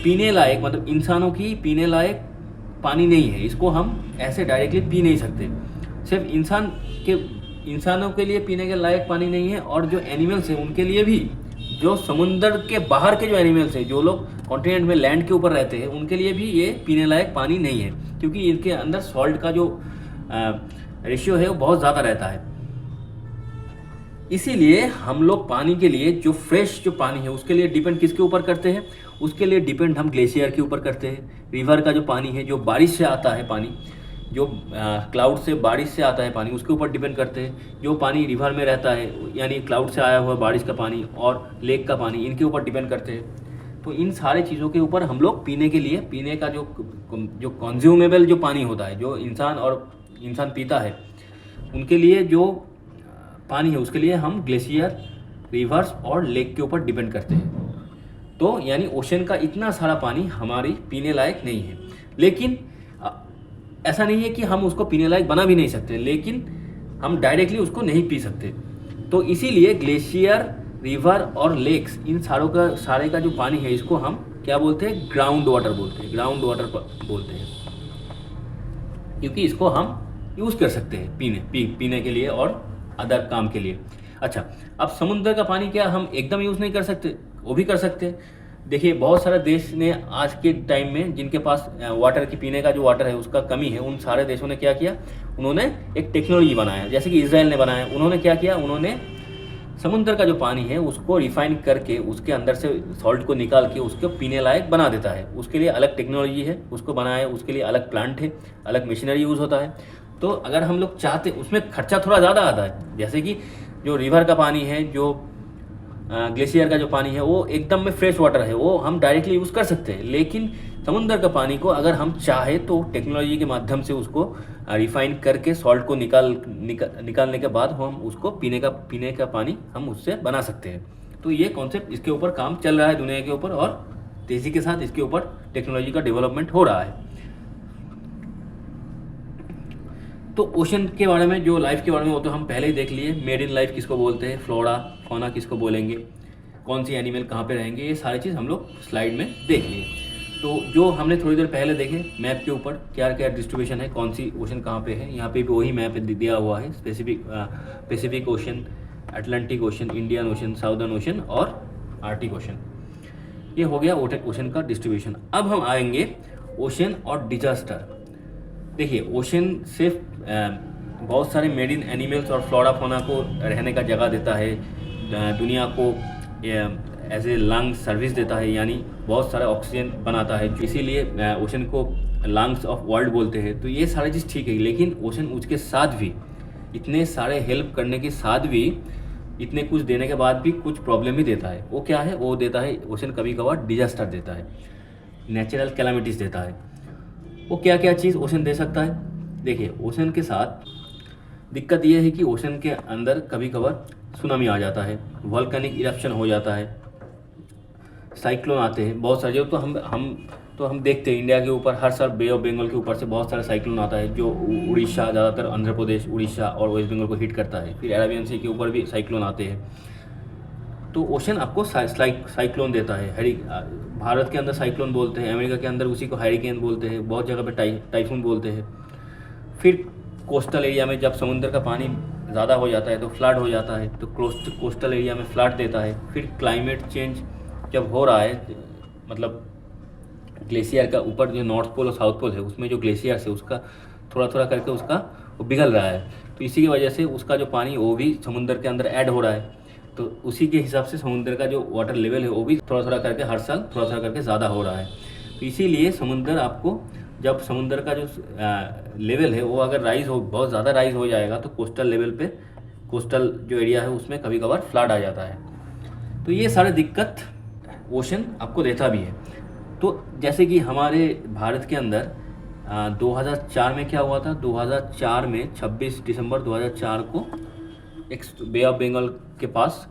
S1: पीने लायक, मतलब इंसानों की पीने लायक पानी नहीं है, इसको हम ऐसे डायरेक्टली पी नहीं सकते। सिर्फ इंसानों के लिए पीने के लायक पानी नहीं है, और जो एनिमल्स हैं उनके लिए भी, जो समुद्र के बाहर के जो एनिमल्स हैं, जो लोग कॉन्टिनेंट में लैंड के ऊपर रहते हैं, उनके लिए भी ये पीने लायक पानी नहीं है, क्योंकि इनके अंदर सॉल्ट का जो रेशियो है वो बहुत ज़्यादा रहता है। इसीलिए हम लोग पानी के लिए, जो फ्रेश जो पानी है उसके लिए डिपेंड किसके ऊपर करते हैं, उसके लिए डिपेंड हम ग्लेशियर के ऊपर करते हैं। रिवर का जो पानी है, जो बारिश से आता है पानी, जो क्लाउड से, बारिश से आता है पानी, उसके ऊपर डिपेंड करते हैं। जो पानी रिवर में रहता है यानी क्लाउड से आया हुआ बारिश का पानी और लेक का पानी, इनके ऊपर डिपेंड करते हैं। तो इन सारे चीज़ों के ऊपर हम लोग पीने के लिए, पीने का जो कंज्यूमेबल जो पानी होता है, जो इंसान पीता है, उनके लिए जो पानी है उसके लिए हम ग्लेशियर, रिवर्स और लेक के ऊपर डिपेंड करते हैं। तो यानी ओशन का इतना सारा पानी हमारी पीने लायक नहीं है। लेकिन ऐसा नहीं है कि हम उसको पीने लायक बना भी नहीं सकते, लेकिन हम डायरेक्टली उसको नहीं पी सकते। तो इसीलिए ग्लेशियर, रिवर और लेक्स, इन सारे का जो पानी है इसको हम क्या बोलते हैं, ग्राउंड वाटर बोलते हैं। ग्राउंड वाटर बोलते हैं क्योंकि इसको हम यूज़ कर सकते हैं पीने के लिए और अदर काम के लिए। अच्छा, अब समुद्र का पानी क्या हम एकदम यूज़ नहीं कर सकते, वो भी कर सकते हैं। देखिए बहुत सारे देश ने आज के टाइम में, जिनके पास वाटर की, पीने का जो वाटर है उसका कमी है, उन सारे देशों ने क्या किया, उन्होंने एक टेक्नोलॉजी बनाया। जैसे कि इजराइल ने बनाया, उन्होंने क्या किया, उन्होंने समुद्र का जो पानी है उसको रिफाइन करके उसके अंदर से सॉल्ट को निकाल के उसको पीने लायक बना देता है। उसके लिए अलग टेक्नोलॉजी है, उसको बनाया, उसके लिए अलग प्लांट है, अलग मशीनरी यूज़ होता है। तो अगर हम लोग चाहते, उसमें खर्चा थोड़ा ज़्यादा आता है। जैसे कि जो रिवर का पानी है, जो ग्लेशियर का जो पानी है, वो एकदम में फ्रेश वाटर है, वो हम डायरेक्टली यूज़ कर सकते हैं। लेकिन समुंदर का पानी को अगर हम चाहे तो टेक्नोलॉजी के माध्यम से उसको रिफाइन करके सॉल्ट को निकालने के बाद हम उसको पीने का पानी हम उससे बना सकते हैं। तो ये कॉन्सेप्ट, इसके ऊपर काम चल रहा है दुनिया के ऊपर, और तेज़ी के साथ इसके ऊपर टेक्नोलॉजी का डेवलपमेंट हो रहा है। तो ओशन के बारे में, जो लाइफ के बारे में, वो तो हम पहले ही देख लिए। मेरिन लाइफ किसको बोलते हैं, फ्लोरा फौना किसको बोलेंगे, कौन सी एनिमल कहाँ पे रहेंगे, ये सारी चीज़ हम लोग स्लाइड में देख लिए। तो जो हमने थोड़ी देर पहले देखे मैप के ऊपर क्या क्या डिस्ट्रीब्यूशन है, कौन सी ओशन कहाँ पे है, यहाँ पे भी वही मैप दिया हुआ है। Pacific ocean, Atlantic ocean, Indian ocean, southern ocean और आर्टिक ओशन। ये हो गया ओशन का डिस्ट्रीब्यूशन। अब हम आएंगे ओशन और डिजास्टर। देखिए, ओशन सिर्फ बहुत सारे मेरीन एनिमल्स और फ्लोरा फौना को रहने का जगह देता है, दुनिया को एज ए लंग्स सर्विस देता है, यानी बहुत सारा ऑक्सीजन बनाता है, इसीलिए ओशन को लंग्स ऑफ वर्ल्ड बोलते हैं। तो ये सारी चीज़ ठीक है, लेकिन ओशन उसके साथ भी, इतने सारे हेल्प करने के साथ भी, इतने कुछ देने के बाद भी कुछ प्रॉब्लम भी देता है। वो क्या है, वो देता है ओशन कभी कभार डिजास्टर देता है, नेचुरल कैलामिटीज़ देता है। वो क्या क्या चीज़ ओशन दे सकता है? देखिए, ओशन के साथ दिक्कत ये है कि ओशन के अंदर कभी कभार सुनामी आ जाता है, वॉल्केनिक इरप्शन हो जाता है, साइक्लोन आते हैं बहुत सारे। तो हम देखते हैं इंडिया के ऊपर हर साल बे ऑफ बंगाल के ऊपर से बहुत सारा साइक्लोन आता है, जो उड़ीसा, ज़्यादातर आंध्र प्रदेश, उड़ीसा और वेस्ट बंगाल को हिट करता है। फिर अरेबियन सी के ऊपर भी साइक्लोन आते हैं। तो ओशन आपको साइक्लोन देता है। भारत के अंदर साइक्लोन बोलते हैं, अमेरिका के अंदर उसी को हैरिकेन बोलते हैं, बहुत जगह पे टाइफून बोलते हैं। फिर कोस्टल एरिया में जब समुद्र का पानी ज़्यादा हो जाता है तो फ्लड हो जाता है, तो कोस्टल एरिया में फ्लड देता है। फिर क्लाइमेट चेंज जब हो रहा है, मतलब ग्लेशियर का ऊपर जो नॉर्थ पोल और साउथ पोल है, उसमें जो ग्लेशियर है उसका थोड़ा थोड़ा करके उसका वो पिघल रहा है, तो इसी की वजह से उसका जो पानी वो भी समुद्र के अंदर ऐड हो रहा है। तो उसी के हिसाब से समुद्र का जो वाटर लेवल है वो भी थोड़ा थोड़ा करके हर साल थोड़ा थोड़ा करके ज़्यादा हो रहा है। तो इसीलिए समुद्र आपको, जब समुद्र का जो लेवल है वो अगर बहुत ज़्यादा राइज हो जाएगा तो कोस्टल लेवल पे, कोस्टल जो एरिया है उसमें कभी कभार फ्लड आ जाता है। तो ये सारे दिक्कत ओशन आपको देता भी है। तो जैसे कि हमारे भारत के अंदर 2004 में क्या हुआ था, 2004 में 26 दिसंबर 2004 को एक बे ऑफ बंगाल के पास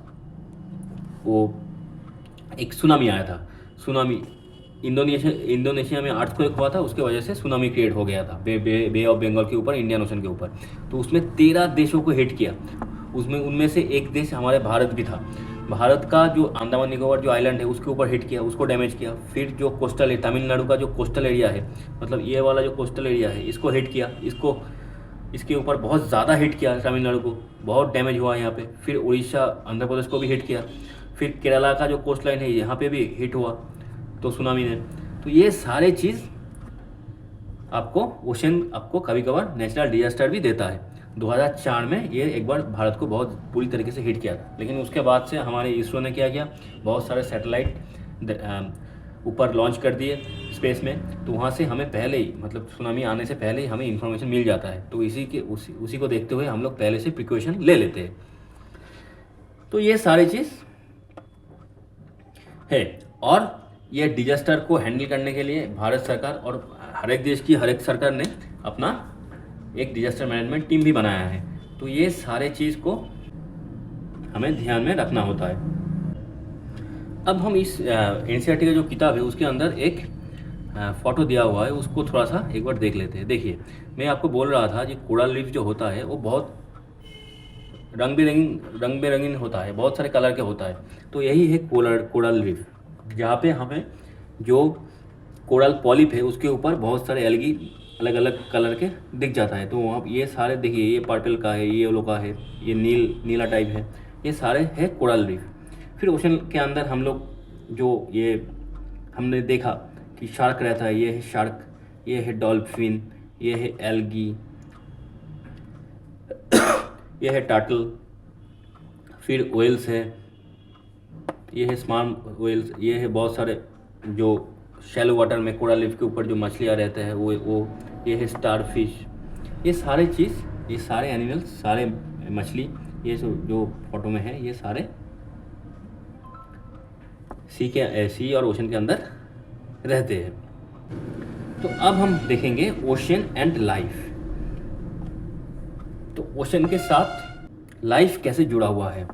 S1: वो एक सुनामी आया था। सुनामी इंडोनेशिया में अर्थक्वेक हुआ था, उसके वजह से सुनामी क्रिएट हो गया था बे ऑफ बंगाल के ऊपर, इंडियन ओशन के ऊपर। तो उसमें 13 देशों को हिट किया, उनमें से एक देश हमारे भारत भी था। भारत का जो अंडमान निकोबार जो आइलैंड है उसके ऊपर हिट किया, उसको डैमेज किया। फिर जो कोस्टल है, तमिलनाडु का जो कोस्टल एरिया है, मतलब ये वाला जो कोस्टल एरिया है, इसको हिट किया, इसके ऊपर बहुत ज़्यादा हिट किया, तमिलनाडु को बहुत डैमेज हुआ यहाँ पे। फिर उड़ीसा, आंध्र प्रदेश को भी हिट किया। फिर केरला का जो कोस्ट लाइन है यहाँ पे भी हिट हुआ तो सुनामी ने। तो ये सारे चीज़ आपको ओशन आपको कभी कभार नेचुरल डिजास्टर भी देता है। 2004 में ये एक बार भारत को बहुत बुरी तरीके से हिट किया था, लेकिन उसके बाद से हमारे इसरो ने क्या किया, बहुत सारे सैटेलाइट ऊपर लॉन्च कर दिए स्पेस में। तो वहाँ से हमें पहले ही, मतलब सुनामी आने से पहले ही हमें इन्फॉर्मेशन मिल जाता है। तो उसी को देखते हुए हम लोग पहले से प्रिकॉशन ले लेते हैं। तो ये सारी चीज़ है। और ये डिजास्टर को हैंडल करने के लिए भारत सरकार और हर एक सरकार ने अपना एक डिजास्टर मैनेजमेंट टीम भी बनाया है। तो ये सारे चीज़ को हमें ध्यान में रखना होता है। अब हम इस एनसीईआरटी का जो किताब है उसके अंदर एक फ़ोटो दिया हुआ है, उसको थोड़ा सा एक बार देख लेते हैं। देखिए, मैं आपको बोल रहा था कि कोरल रीफ जो होता है वो बहुत रंग बिरंगीन होता है, बहुत सारे कलर के होता है। तो यही है कोरल रीफ, जहाँ पे हमें जो कोरल पॉलिप है उसके ऊपर बहुत सारे एल्गी अलग अलग कलर के दिख जाता है। तो वहाँ ये सारे देखिए, ये पर्पल का है, ये येलो का है, ये नीला टाइप है, ये सारे है कोरल रीफ। फिर ओशन के अंदर हम लोग जो ये हमने देखा कि शार्क रहता है, ये है शार्क, ये है डॉल्फिन, ये है एल्गी, ये है टार्टल। फिर वेल्स है, ये है स्मॉल वेल्स, ये है बहुत सारे जो शैलो वाटर में कोरल रीफ के ऊपर जो मछलियाँ रहते हैं वो ये है स्टारफिश। ये सारे चीज़, ये सारे एनिमल्स, सारे मछली, ये जो फोटो में है, ये सारे सी और ओशन के अंदर रहते हैं। तो अब हम देखेंगे ओशन एंड लाइफ। तो ओशन के साथ लाइफ कैसे जुड़ा हुआ है।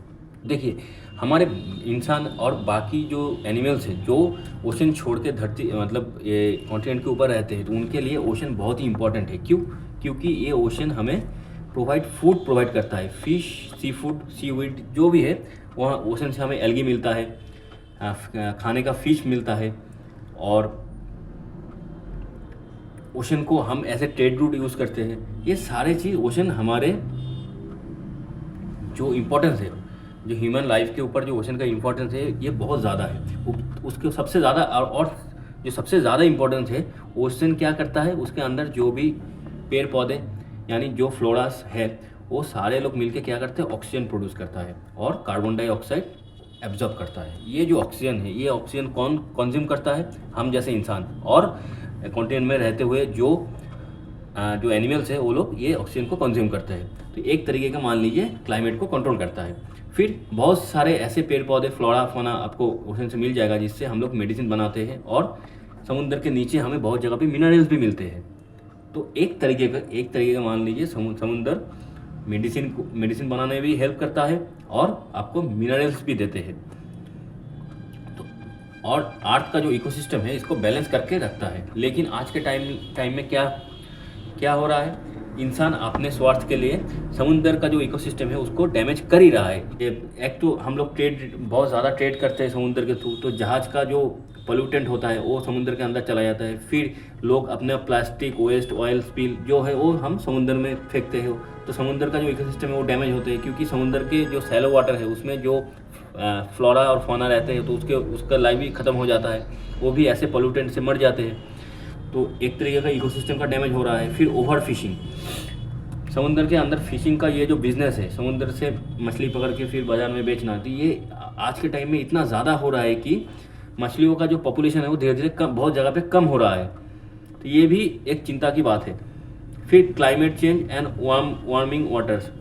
S1: देखिए, हमारे इंसान और बाकी जो एनिमल्स हैं जो ओशन छोड़ के धरती मतलब ये कॉन्टिनेंट के ऊपर रहते हैं, तो उनके लिए ओशन बहुत ही इंपॉर्टेंट है। क्यों? क्योंकि ये ओशन हमें फूड प्रोवाइड करता है। फिश, सी फूड, सी वीड जो भी है, वहाँ ओशन से हमें एल्गी मिलता है, खाने का फिश मिलता है, और ओशन को हम ऐसे ट्रेड रूट यूज़ करते हैं। ये सारे चीज़ ओशन हमारे जो इम्पोर्टेंस है, जो ह्यूमन लाइफ के ऊपर जो ओशन का इम्पोर्टेंस है, ये बहुत ज़्यादा है। उसके सबसे ज़्यादा और जो सबसे ज़्यादा इम्पोर्टेंस है, ओशन क्या करता है, उसके अंदर जो भी पेड़ पौधे यानी जो फ्लोरास है, वो सारे लोग मिलके क्या करते हैं, ऑक्सीजन प्रोड्यूस करता है और कार्बन डाइऑक्साइड एब्जॉर्ब करता है। ये जो ऑक्सीजन है, ये ऑक्सीजन कौन कंज्यूम करता है? हम जैसे इंसान और कॉन्टिनेंट में रहते हुए जो एनिमल्स है, वो लोग ये ऑक्सीजन को कंज्यूम करते हैं। तो एक तरीके का मान लीजिए क्लाइमेट को कंट्रोल करता है। फिर बहुत सारे ऐसे पेड़ पौधे, फ्लोरा फौना आपको ओशन से मिल जाएगा, जिससे हम लोग मेडिसिन बनाते हैं, और समुद्र के नीचे हमें बहुत जगह पे मिनरल्स भी मिलते हैं। तो एक तरीके का मान लीजिए समुद्र मेडिसिन बनाने में भी हेल्प करता है और आपको मिनरल्स भी देते हैं। तो और अर्थ का जो इकोसिस्टम है, इसको बैलेंस करके रखता है। लेकिन आज के टाइम में क्या हो रहा है, इंसान अपने स्वार्थ के लिए समुद्र का जो इकोसिस्टम है उसको डैमेज कर ही रहा है। एक तो हम लोग बहुत ज़्यादा ट्रेड करते हैं समुद्र के थ्रू, तो जहाज़ का जो पोल्यूटेंट होता है वो समुद्र के अंदर चला जाता है। फिर लोग अपने प्लास्टिक वेस्ट, ऑयल स्पिल जो है वो हम समुद्र में फेंकते हैं, तो समुद्र का जो इकोसिस्टम है वो डैमेज होते हैं। क्योंकि समुद्र के जो सैलो वाटर है, उसमें जो फ्लोरा और फौना रहते हैं, तो उसका लाइफ भी ख़त्म हो जाता है, वो भी ऐसे पोल्यूटेंट से मर जाते हैं। तो एक तरीके का इकोसिस्टम का डैमेज हो रहा है। फिर ओवर फिशिंग, समुद्र के अंदर फिशिंग का ये जो बिज़नेस है, समुद्र से मछली पकड़ के फिर बाज़ार में बेचना, तो ये आज के टाइम में इतना ज़्यादा हो रहा है कि मछलियों का जो पॉपुलेशन है वो धीरे धीरे बहुत जगह पे कम हो रहा है। तो ये भी एक चिंता की बात है। फिर climate change and warming waters,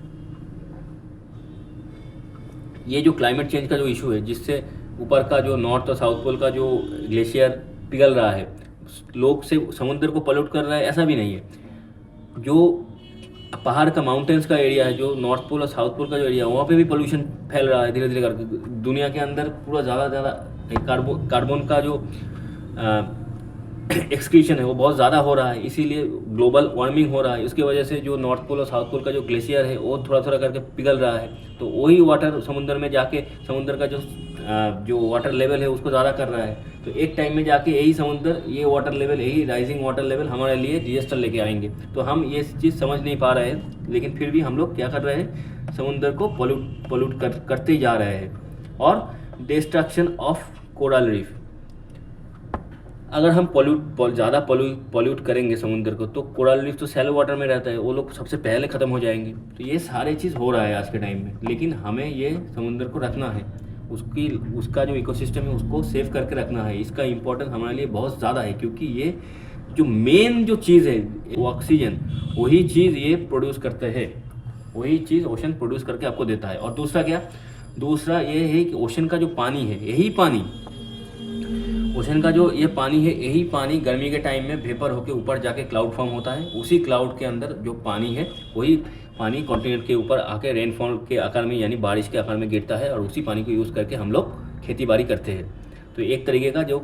S1: ये जो क्लाइमेट चेंज का जो इशू है, जिससे ऊपर का जो नॉर्थ और साउथ पोल का जो ग्लेशियर पिघल रहा है, लोग से समुद्र को पॉल्यूट कर रहा है, ऐसा भी नहीं है। जो पहाड़ का माउंटेन्स का एरिया है, जो नॉर्थ पोल और साउथ पोल का जो एरिया है, वहाँ पे भी पोल्यूशन फैल रहा है धीरे धीरे करके। दुनिया के अंदर पूरा ज़्यादा कार्बन का जो एक्सक्रीशन है वो बहुत ज़्यादा हो रहा है, इसीलिए ग्लोबल वार्मिंग हो रहा है। इसकी वजह से जो नॉर्थ पोल और साउथ पोल का जो ग्लेशियर है वो थोड़ा थोड़ा करके पिघल रहा है, तो वही वाटर समुद्र में जाके समुद्र का जो वाटर लेवल है उसको ज़्यादा कर रहा है। तो एक टाइम में जाके यही समुद्र, ये वाटर लेवल, यही राइजिंग वाटर लेवल हमारे लिए डिजास्टर लेके आएंगे। तो हम ये चीज़ समझ नहीं पा रहे हैं, लेकिन फिर भी हम लोग क्या कर रहे हैं, समुद्र को पोल्यूट करते ही जा रहे हैं। और डिस्ट्रक्शन ऑफ कोरल रीफ, अगर हम ज़्यादा पॉल्यूट करेंगे समुद्र को, तो कोरल रीफ तो सैलो वाटर में रहता है, वो लोग सबसे पहले ख़त्म हो जाएंगे। तो ये सारे चीज़ हो रहा है आज के टाइम में, लेकिन हमें ये समुद्र को रखना है, उसका जो इकोसिस्टम है उसको सेव करके रखना है। इसका इम्पोर्टेंस हमारे लिए बहुत ज़्यादा है, क्योंकि ये जो मेन जो चीज़ है वो ऑक्सीजन, वही चीज़ ये प्रोड्यूस करते हैं, वही चीज़ ओशन प्रोड्यूस करके आपको देता है। और दूसरा ये है कि ओशन का जो पानी है, ओशन का जो ये पानी है, यही पानी गर्मी के टाइम में वेपर होकर ऊपर जाके क्लाउड फॉर्म होता है। उसी क्लाउड के अंदर जो पानी है, वही पानी कॉन्टिनेंट के ऊपर आके रेनफॉल के आकार में यानी बारिश के आकार में गिरता है, और उसी पानी को यूज़ करके हम लोग खेती बाड़ी करते हैं। तो एक तरीके का जो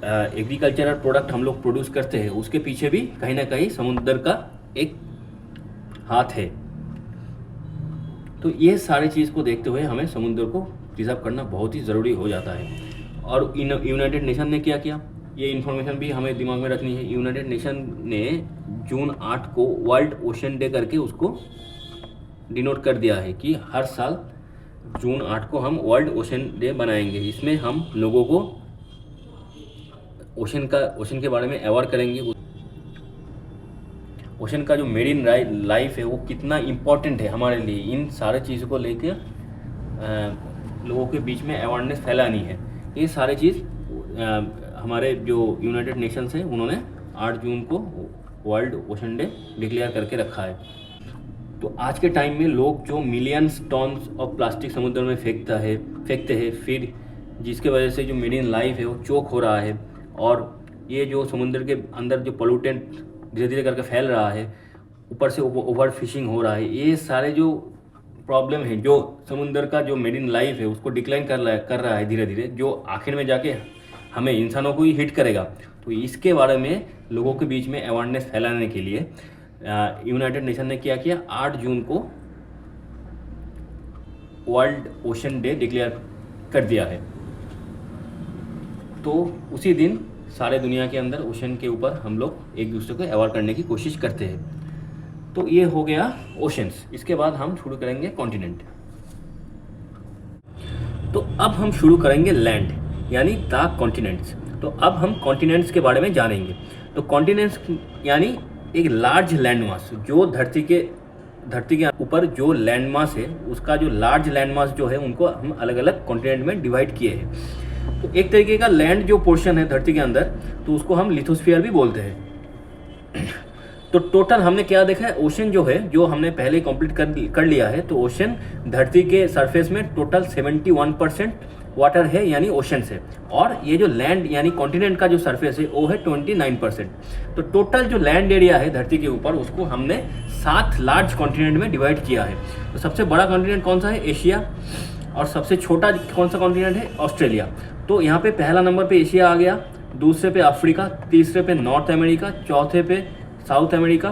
S1: एग्रीकल्चरल प्रोडक्ट हम लोग प्रोड्यूस करते हैं, उसके पीछे भी कहीं ना कहीं समुद्र का एक हाथ है। तो ये सारी चीज़ को देखते हुए हमें समुद्र को प्रिजर्व करना बहुत ही ज़रूरी हो जाता है। और यूनाइटेड नेशन ने क्या किया, ये इन्फॉर्मेशन भी हमें दिमाग में रखनी है। यूनाइटेड नेशन ने जून 8 को वर्ल्ड ओशन डे करके उसको डिनोट कर दिया है कि हर साल जून 8 को हम वर्ल्ड ओशन डे बनाएंगे। इसमें हम लोगों को ओशन के बारे में अवेयर करेंगे, ओशन का जो मेरीन लाइफ है वो कितना इम्पोर्टेंट है हमारे लिए। इन सारे चीज़ों को लेकर लोगों के बीच में अवेयरनेस फैलानी है। ये सारे चीज़ हमारे जो यूनाइटेड नेशंस हैं उन्होंने 8 जून को वर्ल्ड ओशन डे डिक्लेयर करके रखा है। तो आज के टाइम में लोग जो मिलियंस टन्स ऑफ प्लास्टिक समुद्र में फेंकते हैं, फिर जिसके वजह से जो मेरीन लाइफ है वो चोक हो रहा है, और ये जो समुद्र के अंदर जो पोल्यूटेंट धीरे धीरे करके फैल रहा है, ऊपर से ओवर फिशिंग हो रहा है, ये सारे जो प्रॉब्लम है, जो समुद्र का जो मेरीन लाइफ है उसको डिक्लाइन कर रहा है धीरे धीरे, जो आखिर में जाके हमें इंसानों को ही हिट करेगा। तो इसके बारे में लोगों के बीच में अवेयरनेस फैलाने के लिए यूनाइटेड नेशन ने क्या किया, 8 जून को वर्ल्ड ओशन डे डिक्लेयर कर दिया है। तो उसी दिन सारे दुनिया के अंदर ओशन के ऊपर हम लोग एक दूसरे को अवेयर करने की कोशिश करते हैं। तो ये हो गया ओशंस। इसके बाद हम शुरू करेंगे कॉन्टिनेंट। तो अब हम शुरू करेंगे लैंड, यानी द कॉन्टिनेंट्स। तो अब हम कॉन्टिनेंट्स के बारे में जानेंगे। तो कॉन्टिनेंट्स यानी एक लार्ज लैंड मास, जो धरती के ऊपर जो लैंड मास है, उसका जो लार्ज लैंड मास जो है, उनको हम अलग अलग कॉन्टिनेंट में डिवाइड किए हैं। तो एक तरीके का लैंड जो पोर्शन है धरती के अंदर, तो उसको हम लिथोस्फीयर भी बोलते हैं। तो टोटल हमने क्या देखा है, ओशन जो है, जो हमने पहले कंप्लीट कर लिया है। तो ओशन धरती के सरफेस में टोटल 71% वाटर है, यानी ओशन से। और ये जो लैंड यानी कॉन्टिनेंट का जो सरफेस है वो है 29%। तो टोटल जो लैंड एरिया है धरती के ऊपर, उसको हमने 7 लार्ज कॉन्टिनेंट में डिवाइड किया है। तो सबसे बड़ा कॉन्टिनेंट कौन सा है, एशिया। और सबसे छोटा कौन सा कॉन्टिनेंट है, ऑस्ट्रेलिया। तो यहाँ पे पहला नंबर पे एशिया आ गया, दूसरे पे अफ्रीका, तीसरे पे नॉर्थ अमेरिका, चौथे पे साउथ अमेरिका,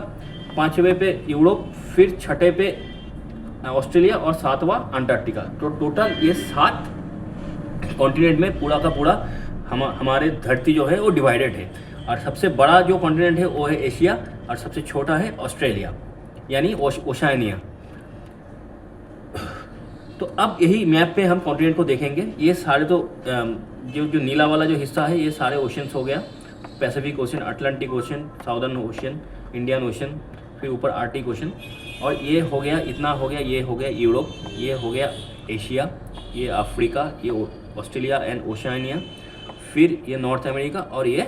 S1: पाँचवें पे यूरोप, फिर छठे पे ऑस्ट्रेलिया और सातवां अंटार्कटिका। तो टोटल ये 7 कॉन्टिनेंट में पूरा का पूरा हमारे धरती जो है वो डिवाइडेड है। और सबसे बड़ा जो कॉन्टिनेंट है वो है एशिया, और सबसे छोटा है ऑस्ट्रेलिया, यानी ओशानिया। तो अब यही मैप पे हम कॉन्टिनेंट को देखेंगे। ये सारे तो जो नीला वाला जो हिस्सा है, ये सारे ओशंस हो गया, Pacific ocean, Atlantic ocean, southern ocean, Indian ocean, फिर ऊपर आर्टिक ओशन। और ये हो गया, इतना हो गया, ये हो गया यूरोप, ये हो गया एशिया, ये अफ्रीका, ये ऑस्ट्रेलिया एंड ओशिनिया, फिर ये नॉर्थ अमेरिका और ये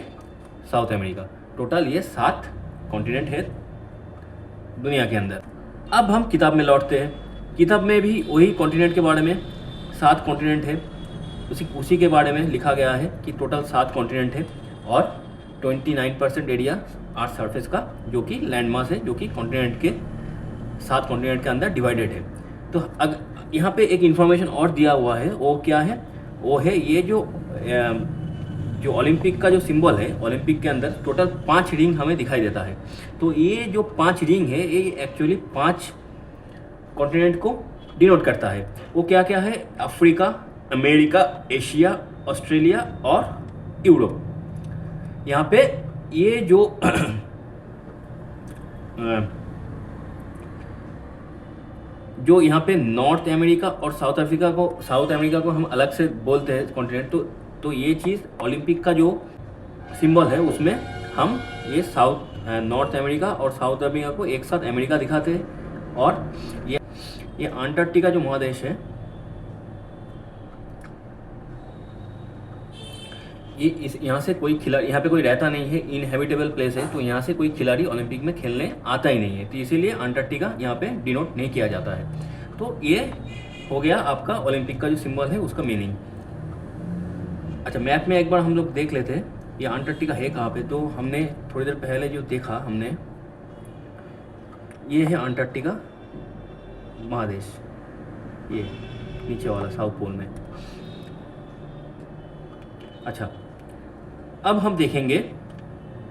S1: साउथ अमेरिका। टोटल ये 7 कॉन्टिनेंट है दुनिया के अंदर। अब हम किताब में लौटते हैं। किताब में भी वही कॉन्टिनेंट के बारे में 7 कॉन्टिनेंट है, उसी के बारे में लिखा गया है कि टोटल 7 कॉन्टिनेंट है और 29% एरिया अर्थ सरफेस का, जो कि लैंड मास है, जो कि कॉन्टिनेंट के 7 कॉन्टिनेंट के अंदर डिवाइडेड है। तो यहाँ पे एक इन्फॉर्मेशन और दिया हुआ है, वो क्या है, वो है ये जो ओलंपिक का जो सिंबल है, ओलंपिक के अंदर टोटल 5 रिंग हमें दिखाई देता है। तो ये जो 5 रिंग है, ये एक्चुअली 5 कॉन्टिनेंट को डिनोट करता है। वो क्या क्या है, अफ्रीका, अमेरिका, एशिया, ऑस्ट्रेलिया और यूरोप। यहाँ पे ये जो यहाँ पे नॉर्थ अमेरिका और साउथ अमेरिका को हम अलग से बोलते हैं कॉन्टिनेंट। तो ये चीज़ ओलंपिक का जो सिंबल है, उसमें हम ये नॉर्थ अमेरिका और साउथ अमेरिका को एक साथ अमेरिका दिखाते हैं। और ये अंटार्कटिका जो महादेश है, ये यहाँ से कोई खिलाड़ी, यहाँ पे कोई रहता नहीं है, इनहेबिटेबल प्लेस है, तो यहाँ से कोई खिलाड़ी ओलंपिक में खेलने आता ही नहीं है। तो इसीलिए अंटार्कटिका यहाँ पे डिनोट नहीं किया जाता है। तो ये हो गया आपका ओलंपिक का जो सिंबल है, उसका मीनिंग। अच्छा, मैप में एक बार हम लोग देख लेते हैं ये अंटार्कटिका है कहाँ पे। तो हमने थोड़ी देर पहले जो देखा हमने, ये है अंटार्कटिका महादेश, ये नीचे वाला साउथ पोल में। अच्छा, अब हम देखेंगे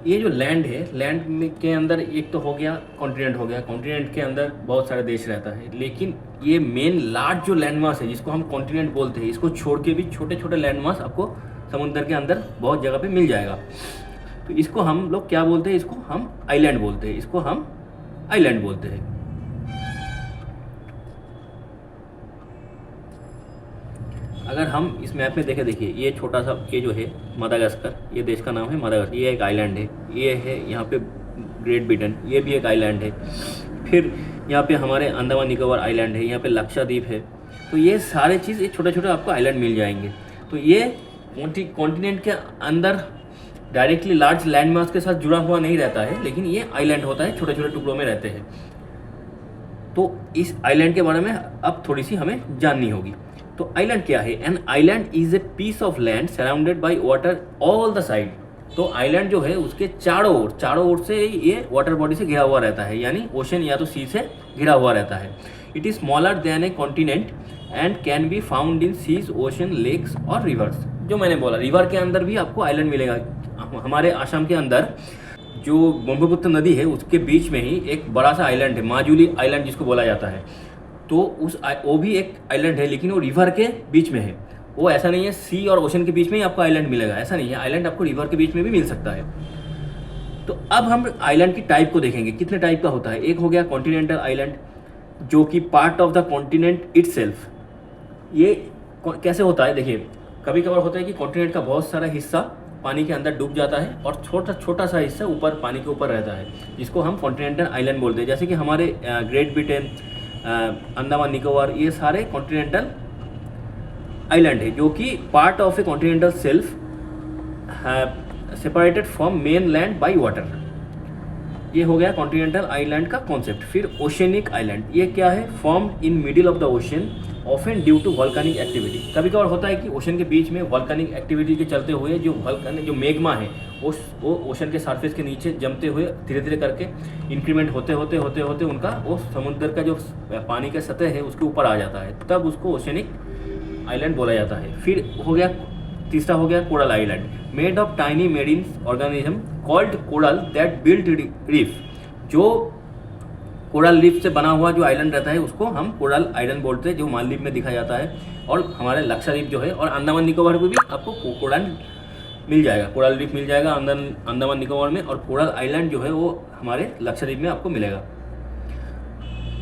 S1: ये जो लैंड है, लैंड में के अंदर एक तो हो गया कॉन्टिनेंट, हो गया कॉन्टिनेंट के अंदर बहुत सारे देश रहता है। लेकिन ये मेन लार्ज जो लैंडमास है, जिसको हम कॉन्टिनेंट बोलते हैं, इसको छोड़ के भी छोटे छोटे लैंडमास आपको समुद्र के अंदर बहुत जगह पे मिल जाएगा। तो इसको हम लोग क्या बोलते हैं, इसको हम आइलैंड बोलते हैं, इसको हम आइलैंड बोलते हैं। अगर हम इस मैप में देखें, देखिए ये छोटा सा, ये जो है मदागास्कर, ये देश का नाम है मदागास्कर, ये एक आइलैंड है। ये है यहाँ पे ग्रेट ब्रिटेन, ये भी एक आइलैंड है। फिर यहाँ पे हमारे अंडमान निकोबार आइलैंड है, यहाँ पे लक्षद्वीप है। तो ये सारे चीज़, ये छोटे छोटे आपको आइलैंड मिल जाएंगे। तो ये कॉन्टिनेंट के अंदर डायरेक्टली लार्ज लैंड मास के साथ जुड़ा हुआ नहीं रहता है, लेकिन ये आइलैंड होता है, छोटे छोटे टुकड़ों में रहते हैं। तो इस आइलैंड के बारे में अब थोड़ी सी हमें जाननी होगी। तो आइलैंड क्या है? An island is a piece of land surrounded by water all the side. तो आइलैंड जो है उसके चारों ओर से ये वाटर बॉडी से घिरा हुआ रहता है, यानी ओशन या तो सी से घिरा हुआ रहता है। It is smaller than a continent and can be found in seas, ocean, lakes और रिवर्स। जो मैंने बोला, रिवर के अंदर भी आपको आइलैंड मिलेगा। हमारे आसाम के अंदर जो ब्रह्मपुत्र नदी है उसके बीच में ही एक बड़ा सा आइलैंड है, माजुली आइलैंड जिसको बोला जाता है। तो वो भी एक आइलैंड है, लेकिन वो रिवर के बीच में है। वो ऐसा नहीं है सी और ओशन के बीच में ही आपको आइलैंड मिलेगा, ऐसा नहीं है। आइलैंड आपको रिवर के बीच में भी मिल सकता है। तो अब हम आइलैंड की टाइप को देखेंगे, कितने टाइप का होता है। एक हो गया कॉन्टिनेंटल आइलैंड, जो कि part of the continent itself. ये कैसे होता है, देखिए कभी कभार होता है कि कॉन्टिनेंट का बहुत सारा हिस्सा पानी के अंदर डूब जाता है और छोटा सा हिस्सा ऊपर पानी के ऊपर रहता है, जिसको हम कॉन्टिनेंटल आइलैंड बोलते हैं। जैसे कि हमारे ग्रेट ब्रिटेन, अंडमान निकोबार, ये सारे कॉन्टिनेंटल आइलैंड है, जो कि part of a continental shelf separated from main land by water. ये हो गया कॉन्टिनेंटल आइलैंड का कॉन्सेप्ट। फिर ओशनिक आइलैंड, ये क्या है, formed in middle of the ocean often due to volcanic activity. कभी कभार होता है कि ओशन के बीच में वॉल्केनिक एक्टिविटी के चलते हुए जो मैग्मा है वो ओशन के सरफेस के नीचे जमते हुए धीरे धीरे करके इंक्रीमेंट होते होते उनका वो समुद्र का जो पानी का सतह है उसके ऊपर आ जाता है, तब उसको ओशनिक आइलैंड बोला जाता है। फिर हो गया तीसरा हो गया coral island, made of tiny marine organism called coral that build reef. जो कोरल रीफ से बना हुआ जो आइलैंड रहता है उसको हम कोरल आइलैंड बोलते हैं, जो मालदीव में दिखा जाता है। और हमारे लक्षद्वीप जो है और अंडमान निकोबार में भी आपको कोरल मिल जाएगा, कोरल रीफ मिल जाएगा अंडमान निकोबार में, और कोरल आइलैंड जो है वो हमारे लक्षद्वीप में आपको मिलेगा।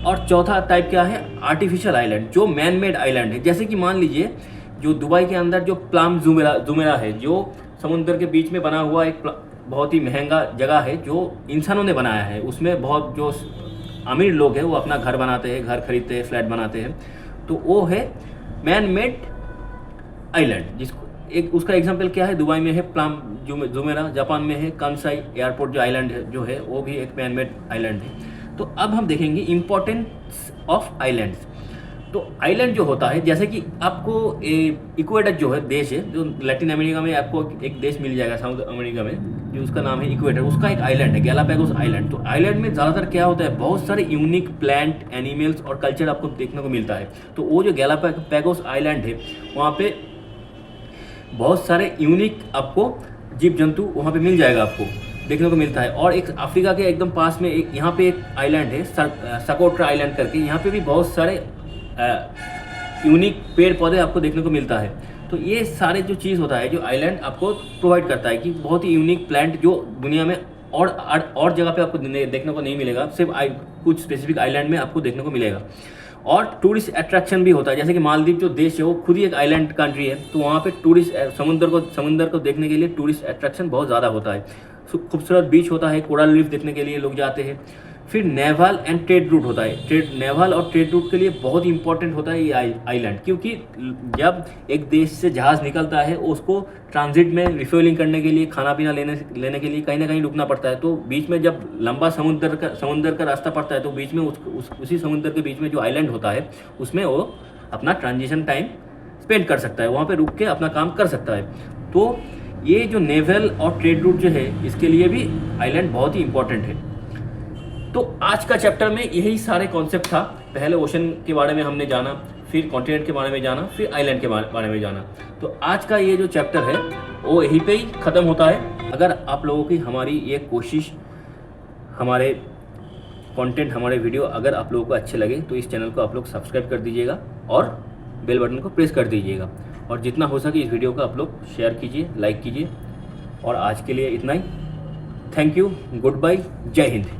S1: और चौथा टाइप क्या है, आर्टिफिशियल आइलैंड, जो मैन मेड आइलैंड है। जैसे कि मान लीजिए जो दुबई के अंदर जो प्लाम जुमेरा है, जो समुद्र के बीच में बना हुआ एक बहुत ही महंगा जगह है जो इंसानों ने बनाया है। उसमें बहुत जो अमीर लोग हैं वो अपना घर बनाते हैं, घर खरीदते हैं, फ्लैट बनाते हैं, तो वो है मैन मेड आइलैंड। जिसको एक उसका एग्जांपल क्या है, दुबई में है प्लाम जुमेरा, जापान में है कांसाई एयरपोर्ट जो आइलैंड है जो है वो भी एक मैन मेड आइलैंड है। तो अब हम देखेंगे इम्पोर्टेंस ऑफ आइलैंड्स। तो आइलैंड जो होता है, जैसे कि आपको इक्वेटर जो है देश है, जो लैटिन अमेरिका में आपको एक देश मिल जाएगा, साउथ अमेरिका में, जो उसका नाम है इक्वेटर, उसका एक आइलैंड है गैलापागोस आइलैंड। तो आइलैंड में ज़्यादातर क्या होता है, बहुत सारे यूनिक प्लांट, एनिमल्स और कल्चर आपको देखने को मिलता है। तो वो जो गैलापागोस आइलैंड है वहाँ पे बहुत सारे यूनिक आपको जीव जंतु वहाँ पे मिल जाएगा, आपको देखने को मिलता है। और एक अफ्रीका के एकदम पास में यहाँ पे एक आइलैंड है सकोट्रा आइलैंड करके, यहाँ पे भी बहुत सारे यूनिक पेड़ पौधे आपको देखने को मिलता है। तो ये सारे जो चीज़ होता है जो आइलैंड आपको प्रोवाइड करता है कि बहुत ही यूनिक प्लांट जो दुनिया में और जगह पे आपको देखने को नहीं मिलेगा, सिर्फ कुछ स्पेसिफिक आइलैंड में आपको देखने को मिलेगा। और टूरिस्ट अट्रैक्शन भी होता है, जैसे कि मालदीव जो देश है वो खुद ही एक आइलैंड कंट्री है, तो वहाँ पे टूरिस्ट समुद्र को देखने के लिए टूरिस्ट अट्रैक्शन बहुत ज़्यादा होता है। खूबसूरत बीच होता है, कोरल रीफ देखने के लिए लोग जाते हैं। फिर नेवल एंड ट्रेड रूट होता है, नेवल और ट्रेड रूट के लिए बहुत इंपॉर्टेंट होता है ये आइलैंड, क्योंकि जब एक देश से जहाज़ निकलता है उसको ट्रांजिट में रिफ्यूलिंग करने के लिए, खाना पीना लेने के लिए कहीं ना कहीं रुकना पड़ता है। तो बीच में जब लंबा समुद्र का रास्ता पड़ता है तो बीच में उसी समुद्र के बीच में जो आइलैंड होता है उसमें वो अपना ट्रांजिशन टाइम स्पेंड कर सकता है, वहाँ पर रुक के अपना काम कर सकता है। तो ये जो नेवल और ट्रेड रूट जो है इसके लिए भी आइलैंड बहुत ही इंपॉर्टेंट है। तो आज का चैप्टर में यही सारे कॉन्सेप्ट था। पहले ओशन के बारे में हमने जाना, फिर कॉन्टिनेंट के बारे में जाना, फिर आइलैंड के बारे में जाना। तो आज का ये जो चैप्टर है वो यहीं पे ही ख़त्म होता है। अगर आप लोगों की हमारी ये कोशिश, हमारे कंटेंट, हमारे वीडियो अगर आप लोगों को अच्छे लगे तो इस चैनल को आप लोग सब्सक्राइब कर दीजिएगा और बेल बटन को प्रेस कर दीजिएगा, और जितना हो सके इस वीडियो को आप लोग शेयर कीजिए, लाइक कीजिए। और आज के लिए इतना ही। थैंक यू, गुड बाय, जय हिंद।